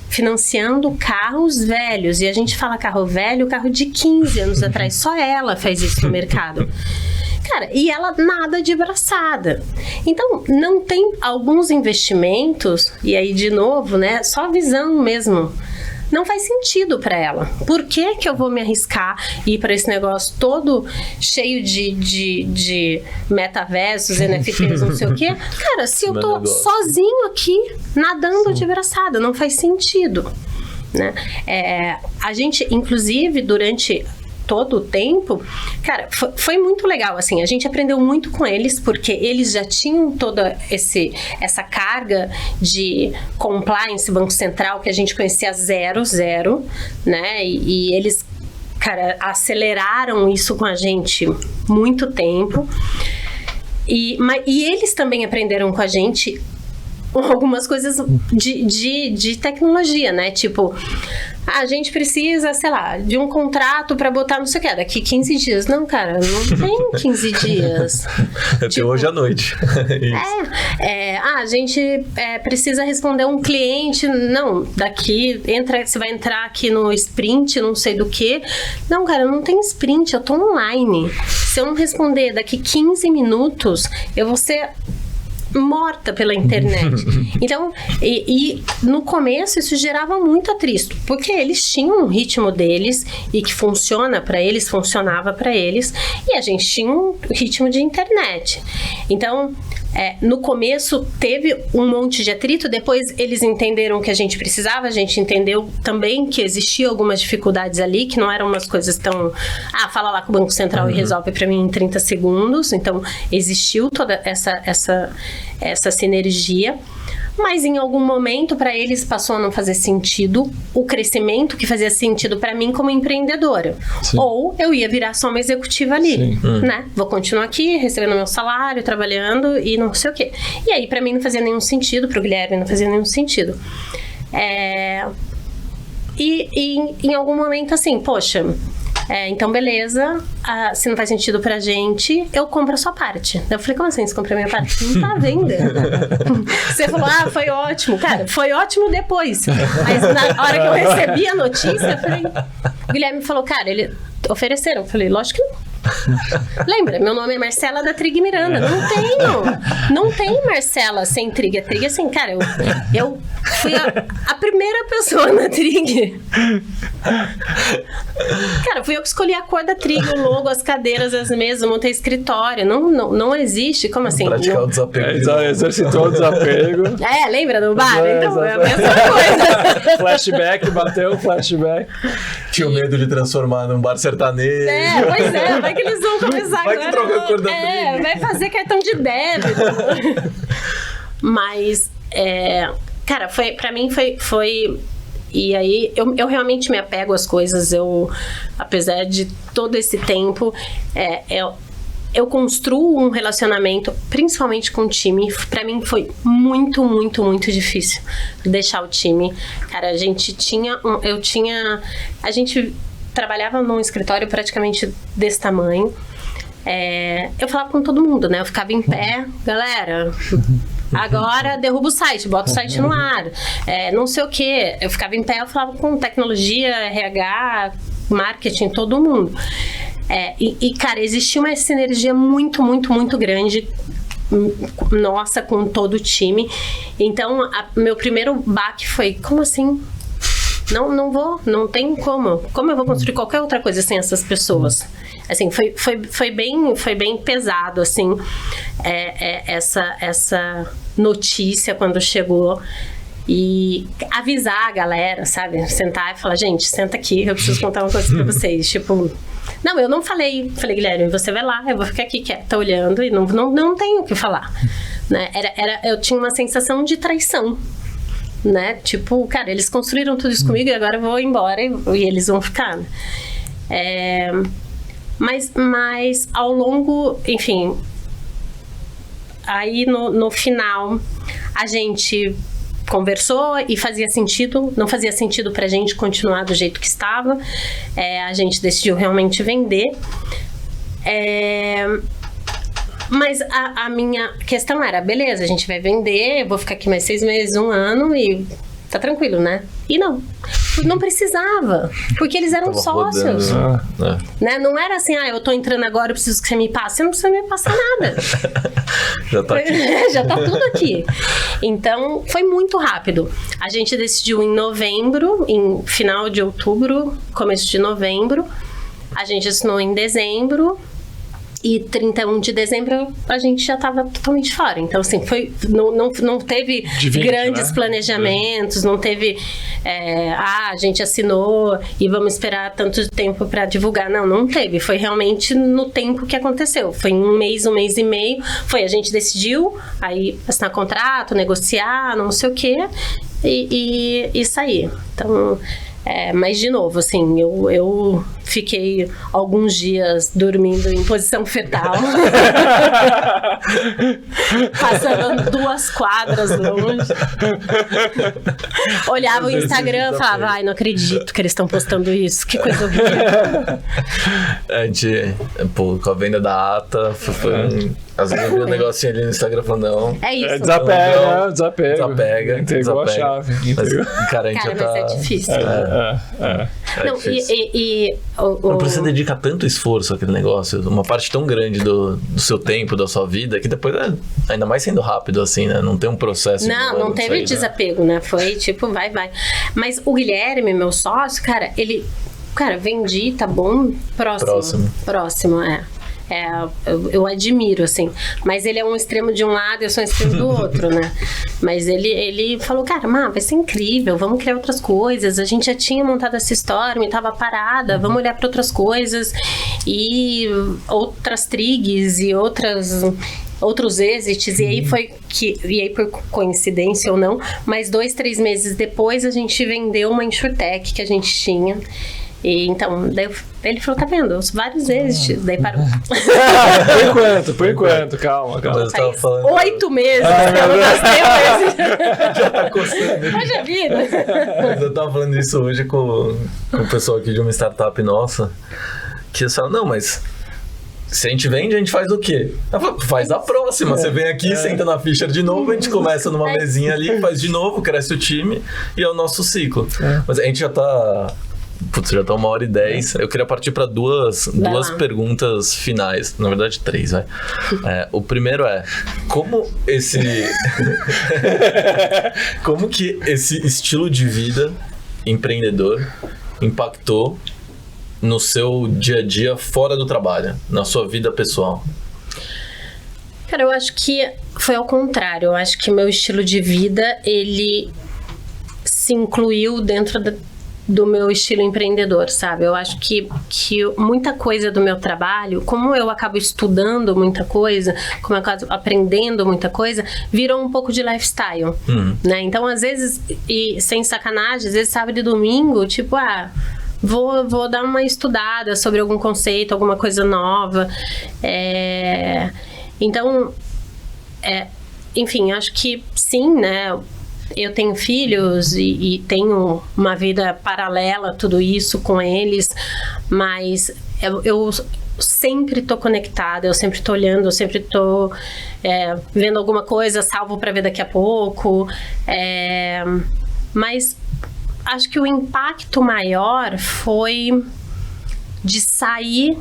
S1: financiando carros velhos. E a gente fala carro velho, carro de 15 anos atrás. Só ela faz isso no mercado. Cara, e ela nada de braçada. Então, não tem alguns investimentos, e aí de novo, né, só visão mesmo. Não faz sentido para ela. Por que que eu vou me arriscar e ir para esse negócio todo cheio de metaversos, NFTs, não sei o quê? Cara, se eu tô sozinho aqui, nadando de braçada, não faz sentido, né? A gente, inclusive, durante todo o tempo, cara, foi muito legal, assim, a gente aprendeu muito com eles, porque eles já tinham toda essa carga de compliance, Banco Central, que a gente conhecia zero, né, e eles, cara, aceleraram isso com a gente muito tempo, e eles também aprenderam com a gente algumas coisas de tecnologia, né? Tipo, a gente precisa, sei lá, de um contrato pra botar não sei o que, daqui 15 dias. Não, cara, não tem 15 dias.
S2: Tipo, hoje à noite.
S1: A gente precisa responder um cliente. Não, daqui, você vai entrar aqui no sprint, não sei do que. Não, cara, não tem sprint, eu tô online. Se eu não responder daqui 15 minutos, eu vou ser morta pela internet. Então, e no começo isso gerava muito atrito, porque eles tinham um ritmo deles e que funciona para eles, funcionava para eles, e a gente tinha um ritmo de internet. Então, no começo teve um monte de atrito, depois eles entenderam o que a gente precisava, a gente entendeu também que existia algumas dificuldades ali, que não eram umas coisas tão... fala lá com o Banco Central e resolve para mim em 30 segundos. Então, existiu toda essa sinergia, mas em algum momento para eles passou a não fazer sentido o crescimento que fazia sentido para mim como empreendedora. Sim. Ou eu ia virar só uma executiva ali, né? Vou continuar aqui recebendo meu salário, trabalhando e não sei o quê. E aí para mim não fazia nenhum sentido, pro Guilherme não fazia nenhum sentido. E em algum momento assim, poxa, então beleza, se não faz sentido pra gente, eu compro a sua parte. Eu falei, como assim você compra a minha parte? Não tá à venda. Você falou, foi ótimo. Cara, foi ótimo depois. Mas na hora que eu recebi a notícia, eu falei... O Guilherme falou, cara, eles ofereceram. Eu falei, lógico que não. Lembra, meu nome é Marcela da Trig Miranda. Não tem Marcela sem Trig. A Trig, assim, cara, eu fui a primeira pessoa na Trig. Cara, fui eu que escolhi a cor da Trig, o logo, as cadeiras, as mesas, montei escritório. Não existe, como assim?
S2: Praticar o desapego.
S3: Exercitou o desapego.
S1: Lembra do bar? Então, é a mesma coisa.
S3: Flashback, bateu o flashback.
S2: Tinha medo de transformar num bar sertanejo.
S1: Pois vai que eles vão começar
S2: agora. Vai que troca a cor da Trig.
S1: Vai fazer cartão de débito. Mas, cara, pra mim foi... E aí, eu realmente me apego às coisas. Apesar de todo esse tempo, eu construo um relacionamento, principalmente com o time. Pra mim foi muito, muito, muito difícil deixar o time. Cara, a gente trabalhava num escritório praticamente desse tamanho. Eu falava com todo mundo, né? Eu ficava em pé, galera... Agora derruba o site, bota o site no ar, não sei o que. Eu ficava em pé, eu falava com tecnologia, RH, marketing, todo mundo. Cara, existia uma sinergia muito, muito, muito grande nossa com todo o time. Então, meu primeiro baque foi, como assim? não tem como. Como eu vou construir qualquer outra coisa sem essas pessoas? Assim, foi bem pesado, assim, essa notícia quando chegou. E avisar a galera, sabe? Sentar e falar, gente, senta aqui, eu preciso contar uma coisa pra vocês. Tipo, não, eu não falei, Guilherme, você vai lá, eu vou ficar aqui quieta, olhando e não tenho o que falar. Né? Eu tinha uma sensação de traição, né? Tipo, cara, eles construíram tudo isso comigo e agora eu vou embora e eles vão ficar. Mas ao longo, enfim, aí no final a gente conversou e fazia sentido, não fazia sentido pra gente continuar do jeito que estava. A gente decidiu realmente vender. Mas a minha questão era, beleza, a gente vai vender, eu vou ficar aqui mais 6 meses, 1 ano e tá tranquilo, né? E não precisava, porque eles eram sócios. Né? Não era assim, eu tô entrando agora, eu preciso que você me passe. Você não precisa me passar nada.
S2: Já tá aqui.
S1: Já tá tudo aqui. Então, foi muito rápido. A gente decidiu em novembro, em final de outubro, começo de novembro. A gente assinou em dezembro. E 31 de dezembro a gente já estava totalmente fora. Então, assim, não teve grandes planejamentos, não teve... a gente assinou e vamos esperar tanto tempo para divulgar. Não teve. Foi realmente no tempo que aconteceu. Foi um mês e meio. A gente decidiu, aí assinar contrato, negociar, não sei o quê, e sair. Então... mas de novo, assim, eu fiquei alguns dias dormindo em posição fetal. Passando 2 quadras longe. Olhava o Instagram e falava, não acredito que eles estão postando isso, que coisa horrível.
S2: A gente, com a venda da ata, às vezes eu vi um negocinho ali no Instagram falando, não.
S1: É isso.
S3: Desapega. Entregou a chave.
S2: Mas, cara, a gente já tá...
S1: mas é difícil. Não,
S2: difícil. Mas você dedica tanto esforço àquele negócio, uma parte tão grande do seu tempo, da sua vida, que depois, ainda mais sendo rápido assim, né? Não tem um processo.
S1: Não teve desapego, né? Foi tipo, vai. Mas o Guilherme, meu sócio, cara, ele... Cara, vendi, tá bom? Próximo, eu admiro, assim. Mas ele é um extremo de um lado e eu sou um extremo do outro, né? Mas ele falou, cara, vai ser incrível, vamos criar outras coisas. A gente já tinha montado essa história, tava parada, vamos olhar para outras coisas. E outras trigs e outros exits, e aí por coincidência ou não, mas 2-3 meses depois a gente vendeu uma insurtech que a gente tinha. E então, daí ele falou, tá vendo, vários exits, daí parou.
S3: Por enquanto, calma.
S2: Mas eu tava falando...
S1: 8 meses, eu gastei esse...
S2: Já tá coçando.
S1: Haja vida.
S2: Mas eu tava falando isso hoje com o pessoal aqui de uma startup nossa, que eles falam, não, mas... Se a gente vende, a gente faz o quê? Faz a próxima. Você vem aqui, senta na Fischer de novo, a gente começa numa mesinha ali, faz de novo, cresce o time e é o nosso ciclo. Mas a gente já tá... já tá 1h10. Eu queria partir para duas perguntas finais. Na verdade, 3, vai. O primeiro é... Como que esse estilo de vida empreendedor impactou no seu dia a dia fora do trabalho, na sua vida pessoal?
S1: Cara, eu acho que foi ao contrário. Eu acho que meu estilo de vida, ele se incluiu dentro do meu estilo empreendedor, sabe? Eu acho que muita coisa do meu trabalho, como eu acabo estudando muita coisa, como eu acabo aprendendo muita coisa, virou um pouco de lifestyle, né? Então, às vezes, e sem sacanagem, às vezes sábado e domingo, tipo, vou dar uma estudada sobre algum conceito, alguma coisa nova. Então, enfim, acho que sim, né? Eu tenho filhos e tenho uma vida paralela a tudo isso com eles, mas eu sempre tô conectada, eu sempre tô olhando, eu sempre tô vendo alguma coisa, salvo para ver daqui a pouco. Mas acho que o impacto maior foi de sair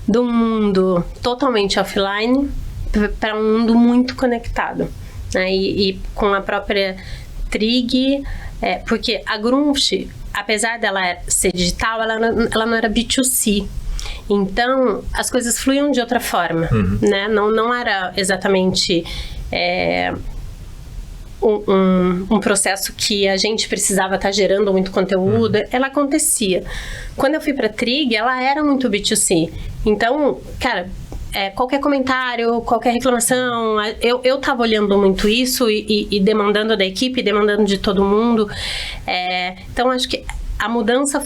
S1: do mundo totalmente offline para um mundo muito conectado, né? E com a própria Trig, Porque a Grunft, apesar dela ser digital, ela não era B2C. Então, as coisas fluíam de outra forma, né? Não era exatamente um processo que a gente precisava estar gerando muito conteúdo. Ela acontecia. Quando eu fui para Trig, ela era muito B2C. Então, cara, qualquer comentário, qualquer reclamação, eu tava olhando muito isso e demandando da equipe, demandando de todo mundo. Então, acho que a mudança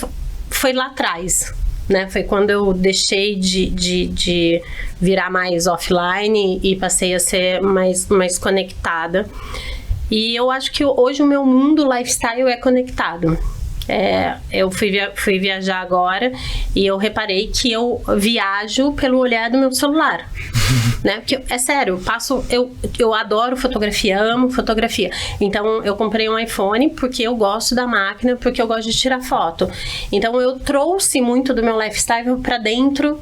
S1: foi lá atrás, né? Foi quando eu deixei de virar mais offline e passei a ser mais conectada. E eu acho que hoje o meu mundo lifestyle é conectado. Eu fui viajar agora e eu reparei que eu viajo pelo olhar do meu celular. Né? Porque, sério, eu adoro fotografia, amo fotografia. Então, eu comprei um iPhone porque eu gosto da máquina, porque eu gosto de tirar foto. Então, eu trouxe muito do meu lifestyle para dentro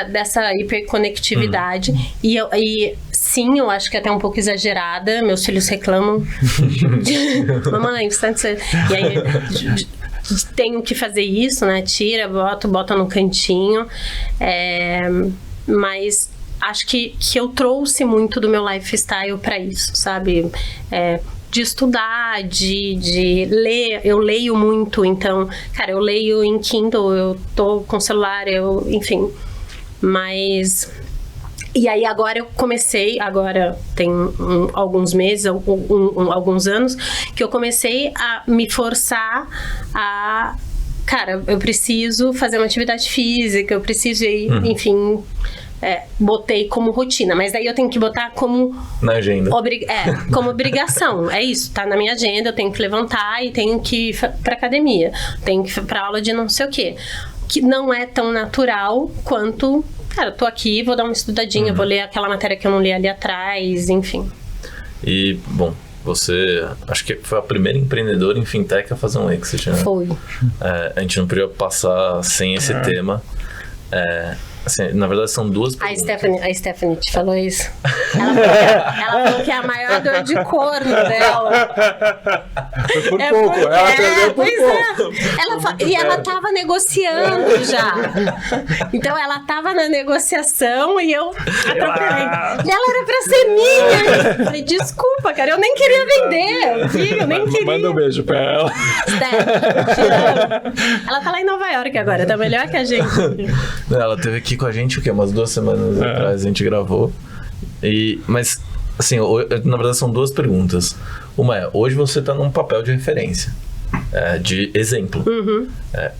S1: dessa hiperconectividade. E sim, eu acho que é até um pouco exagerada. Meus filhos reclamam. Mamãe, e aí tenho que fazer isso, né? Tira, bota no cantinho. Mas acho que eu trouxe muito do meu lifestyle para isso, sabe? De estudar, de ler. Eu leio muito, então, cara, eu leio em Kindle, eu tô com celular, enfim. Mas... E aí agora eu comecei, tem alguns meses, alguns anos, que eu comecei a me forçar a... Cara, eu preciso fazer uma atividade física, eu preciso ir, enfim... botei como rotina, mas daí eu tenho que botar como...
S2: Na agenda.
S1: Como obrigação. É isso, tá na minha agenda, eu tenho que levantar e tenho que ir pra academia. Tenho que ir pra aula de não sei o quê. Que não é tão natural quanto... Cara, eu tô aqui, vou dar uma estudadinha, vou ler aquela matéria que eu não li ali atrás, enfim.
S2: E, bom, você... Acho que foi a primeira empreendedora em fintech a fazer um exit, né?
S1: Foi.
S2: A gente não podia passar sem esse tema. Assim, na verdade, são duas perguntas.
S1: A Stephanie te falou isso? Ela falou que é a maior dor de corno dela.
S3: Foi por pouco. Ela perdeu por pouco.
S1: E ela tava negociando já. Então, ela tava na negociação e eu atropelei. Ela era pra ser minha. Eu falei, desculpa, cara, eu nem queria vender. Viu? Eu nem queria.
S3: Manda um beijo pra ela.
S1: Ela tá lá em Nova York agora, tá melhor que a gente.
S2: Ela teve aqui com a gente, umas 2 semanas atrás a gente gravou. Mas, assim, na verdade são 2 perguntas. Uma hoje você está num papel de referência, de exemplo.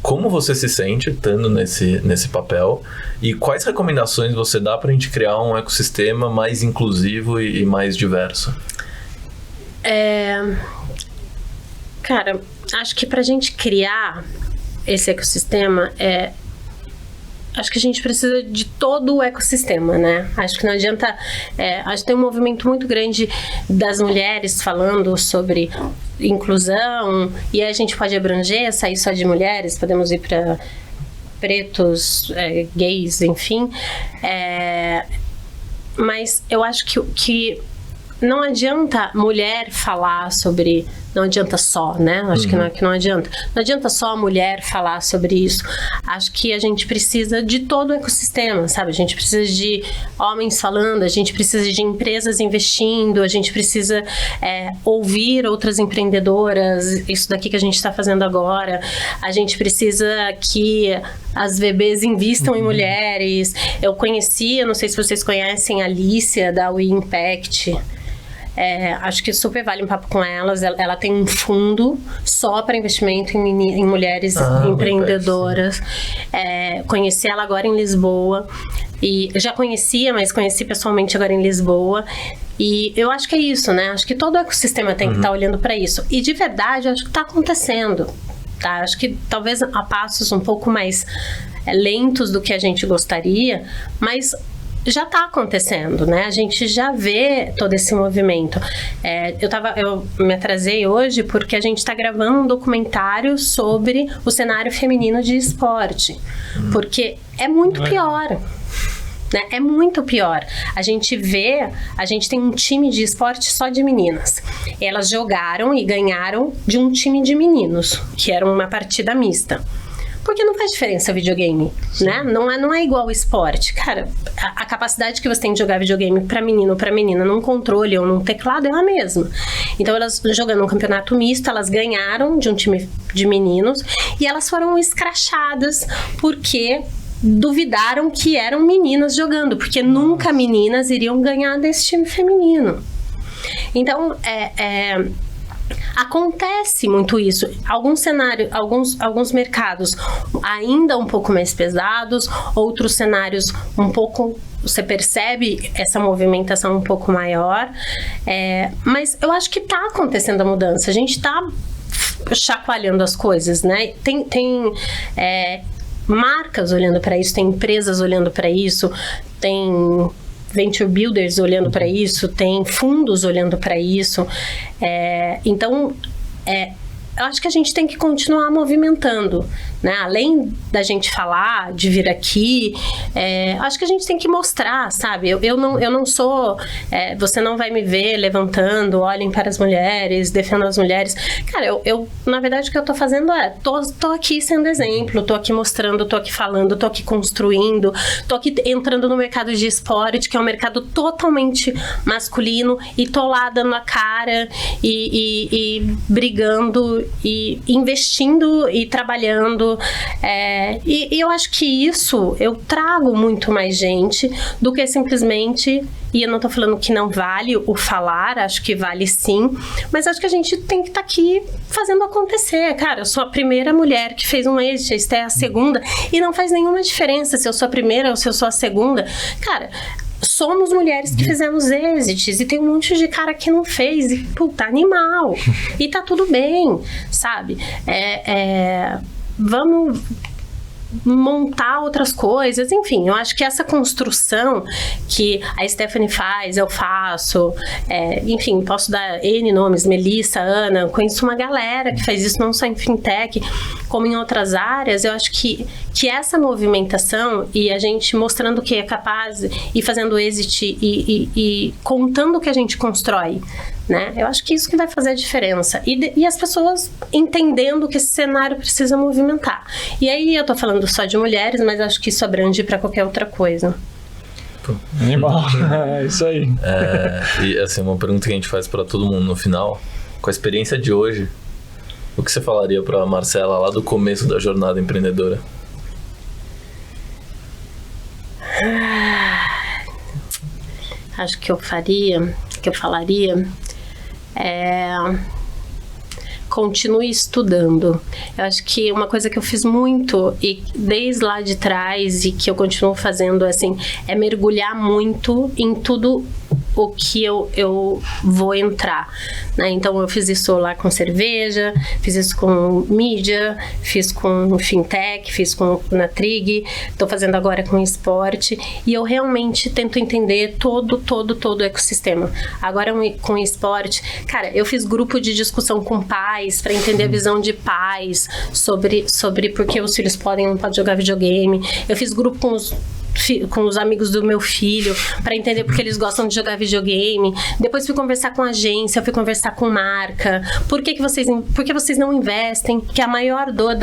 S2: Como você se sente estando nesse papel e quais recomendações você dá para a gente criar um ecossistema mais inclusivo e mais diverso?
S1: Cara, acho que para a gente criar esse ecossistema acho que a gente precisa de todo o ecossistema, né? Acho que não adianta... acho que tem um movimento muito grande das mulheres falando sobre inclusão, e aí a gente pode abranger, sair só de mulheres, podemos ir para pretos, gays, enfim. Mas eu acho que não adianta mulher falar sobre... Não adianta só, né? Acho que não adianta. Não adianta só a mulher falar sobre isso. Acho que a gente precisa de todo o ecossistema, sabe? A gente precisa de homens falando, a gente precisa de empresas investindo, a gente precisa ouvir outras empreendedoras, isso daqui que a gente está fazendo agora. A gente precisa que as VBs invistam em mulheres. Eu conhecia, não sei se vocês conhecem, a Alicia, da We Impact. Acho que super vale um papo com elas. Ela tem um fundo só para investimento em mulheres empreendedoras. Conheci ela agora em Lisboa. E já conhecia, mas conheci pessoalmente agora em Lisboa. E eu acho que é isso, né? Acho que todo o ecossistema tem que estar olhando para isso. E de verdade, acho que está acontecendo. Tá? Acho que talvez a passos um pouco mais lentos do que a gente gostaria, mas já está acontecendo, né? A gente já vê todo esse movimento. Eu me atrasei hoje porque a gente está gravando um documentário sobre o cenário feminino de esporte. Porque é muito pior. né? É muito pior. A gente tem um time de esporte só de meninas. Elas jogaram e ganharam de um time de meninos, que era uma partida mista. Porque não faz diferença videogame, né? Não é igual ao esporte. Cara, a capacidade que você tem de jogar videogame pra menino ou pra menina num controle ou num teclado é a mesma. Então, elas jogando um campeonato misto, elas ganharam de um time de meninos e elas foram escrachadas porque duvidaram que eram meninas jogando, porque nunca meninas iriam ganhar desse time feminino. Então, acontece muito isso. Alguns cenários, alguns mercados ainda um pouco mais pesados, outros cenários um pouco, você percebe essa movimentação um pouco maior, mas eu acho que está acontecendo a mudança. A gente está chacoalhando as coisas, né? Tem marcas olhando para isso, tem empresas olhando para isso, tem venture builders olhando para isso, tem fundos olhando para isso. Então, eu acho que a gente tem que continuar movimentando, né? Além da gente falar, de vir aqui, acho que a gente tem que mostrar, sabe? Eu não sou... você não vai me ver levantando, olhem para as mulheres, defendam as mulheres. Cara, na verdade, o que eu tô fazendo tô aqui sendo exemplo, tô aqui mostrando, tô aqui falando, tô aqui construindo, tô aqui entrando no mercado de esporte, que é um mercado totalmente masculino, e tô lá dando a cara e brigando e investindo e trabalhando. E eu acho que isso eu trago muito mais gente do que simplesmente, e eu não tô falando que não vale o falar, acho que vale sim, mas acho que a gente tem que estar aqui fazendo acontecer. Cara, eu sou a primeira mulher que fez um exit, a Esté é a segunda, e não faz nenhuma diferença se eu sou a primeira ou se eu sou a segunda. Cara, somos mulheres que fizemos exits e tem um monte de cara que não fez e, puta, animal. E tá tudo bem, sabe? Vamos montar outras coisas, enfim, eu acho que essa construção que a Stephanie faz, eu faço, enfim, posso dar N nomes, Melissa, Ana, conheço uma galera que faz isso não só em fintech, como em outras áreas. Eu acho que essa movimentação e a gente mostrando que é capaz e fazendo exit e contando o que a gente constrói, né? Eu acho que isso que vai fazer a diferença. E as pessoas entendendo que esse cenário precisa movimentar. E aí eu tô falando só de mulheres, mas acho que isso abrange para qualquer outra coisa.
S3: Animal, é isso aí.
S2: E assim, uma pergunta que a gente faz para todo mundo no final: com a experiência de hoje, o que você falaria para Marcela lá do começo da jornada empreendedora?
S1: Acho que eu falaria continue estudando. Eu acho que uma coisa que eu fiz muito e desde lá de trás e que eu continuo fazendo assim, é mergulhar muito em tudo o que eu vou entrar, né? Então eu fiz isso lá com cerveja, fiz isso com mídia, fiz com fintech, fiz na Trig, tô fazendo agora com esporte, e eu realmente tento entender todo o ecossistema. Agora com esporte, cara, eu fiz grupo de discussão com pais para entender a visão de pais sobre por que os filhos podem ou não podem jogar videogame. Eu fiz grupo com os amigos do meu filho para entender porque eles gostam de jogar videogame. Depois fui conversar com agência, fui conversar com marca. Por que vocês não investem? Que a maior dor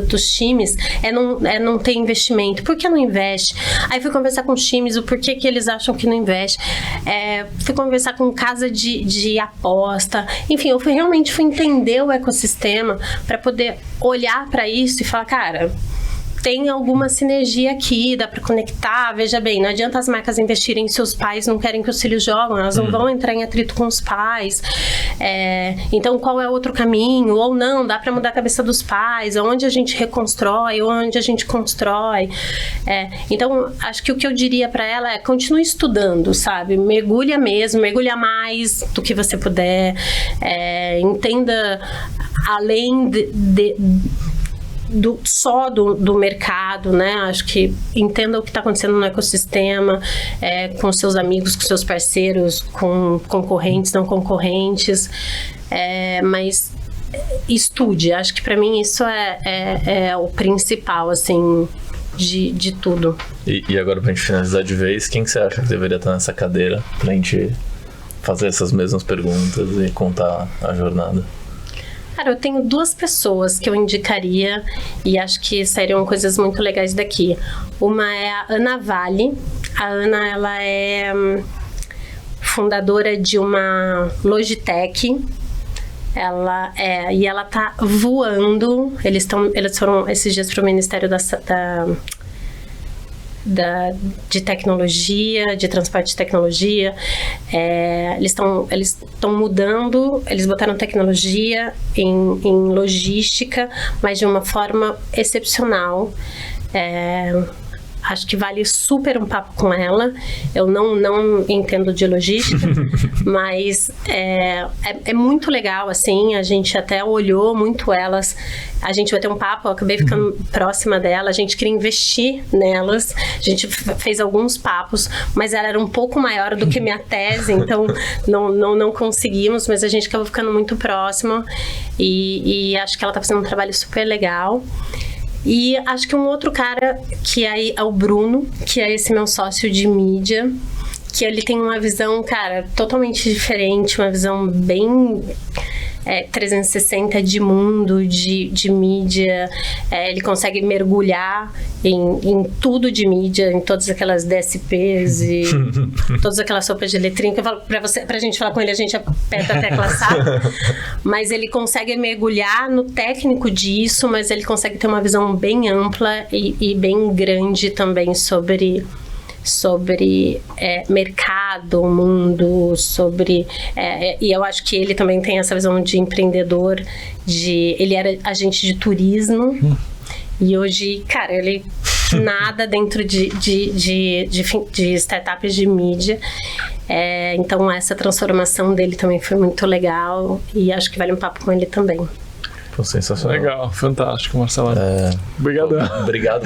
S1: dos times é não ter investimento. Por que não investe? Aí fui conversar com os times o porquê que eles acham que não investe. Fui conversar com casa de aposta. Enfim, eu realmente fui entender o ecossistema para poder olhar para isso e falar, cara, tem alguma sinergia aqui, dá para conectar. Veja bem, não adianta as marcas investirem se os pais não querem que os filhos jogam, elas não vão entrar em atrito com os pais. Então, qual é outro caminho? Ou não, dá para mudar a cabeça dos pais, onde a gente reconstrói, onde a gente constrói. Então, acho que o que eu diria para ela é continue estudando, sabe? Mergulha mais do que você puder. Entenda além do mercado, né? Acho que entenda o que está acontecendo no ecossistema, com seus amigos, com seus parceiros, com concorrentes, não concorrentes, mas estude. Acho que para mim isso é o principal, assim, de tudo.
S2: E agora, pra gente finalizar de vez, quem que você acha que deveria estar nessa cadeira pra gente fazer essas mesmas perguntas e contar a jornada?
S1: Cara, eu tenho 2 pessoas que eu indicaria e acho que sairiam coisas muito legais daqui. Uma é a Ana Vale. A Ana, ela é fundadora de uma Logitech. E ela tá voando. Eles foram esses dias para o Ministério de Tecnologia, de Transporte de Tecnologia. Eles estão mudando, eles botaram tecnologia em logística, mas de uma forma excepcional. Acho que vale super um papo com ela. Eu não entendo de logística, mas é muito legal, assim. A gente até olhou muito elas. A gente vai ter um papo, eu acabei ficando próxima dela. A gente queria investir nelas. A gente fez alguns papos, mas ela era um pouco maior do que minha tese, então não conseguimos, mas a gente acabou ficando muito próxima. E acho que ela tá fazendo um trabalho super legal. E acho que um outro cara que é o Bruno, que é esse meu sócio de mídia, que ele tem uma visão, cara, totalmente diferente, uma visão bem 360 de mundo, de mídia. Ele consegue mergulhar em tudo de mídia, em todas aquelas DSPs e todas aquelas sopas de letrinha que eu falo pra gente falar com ele, a gente aperta a tecla SAP. Mas ele consegue mergulhar no técnico disso, mas ele consegue ter uma visão bem ampla e bem grande também sobre mercado, mundo, e eu acho que ele também tem essa visão de empreendedor, ele era agente de turismo e hoje, cara, ele nada dentro de startups de mídia. Então essa transformação dele também foi muito legal e acho que vale um papo com ele também.
S2: Sensacional.
S3: Legal, fantástico, Marcelo. Obrigado.
S2: Obrigado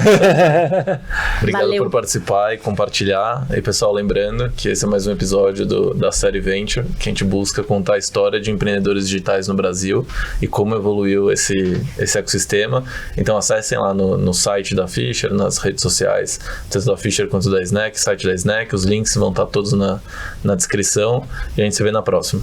S1: Valeu.
S2: por participar e compartilhar. E pessoal, lembrando que esse é mais um episódio da série Venture, que a gente busca contar a história de empreendedores digitais no Brasil e como evoluiu esse ecossistema. Então acessem lá no site da Fisher, nas redes sociais, tanto da Fisher quanto da Snack, site da Snack. Os links vão estar todos na descrição e a gente se vê na próxima.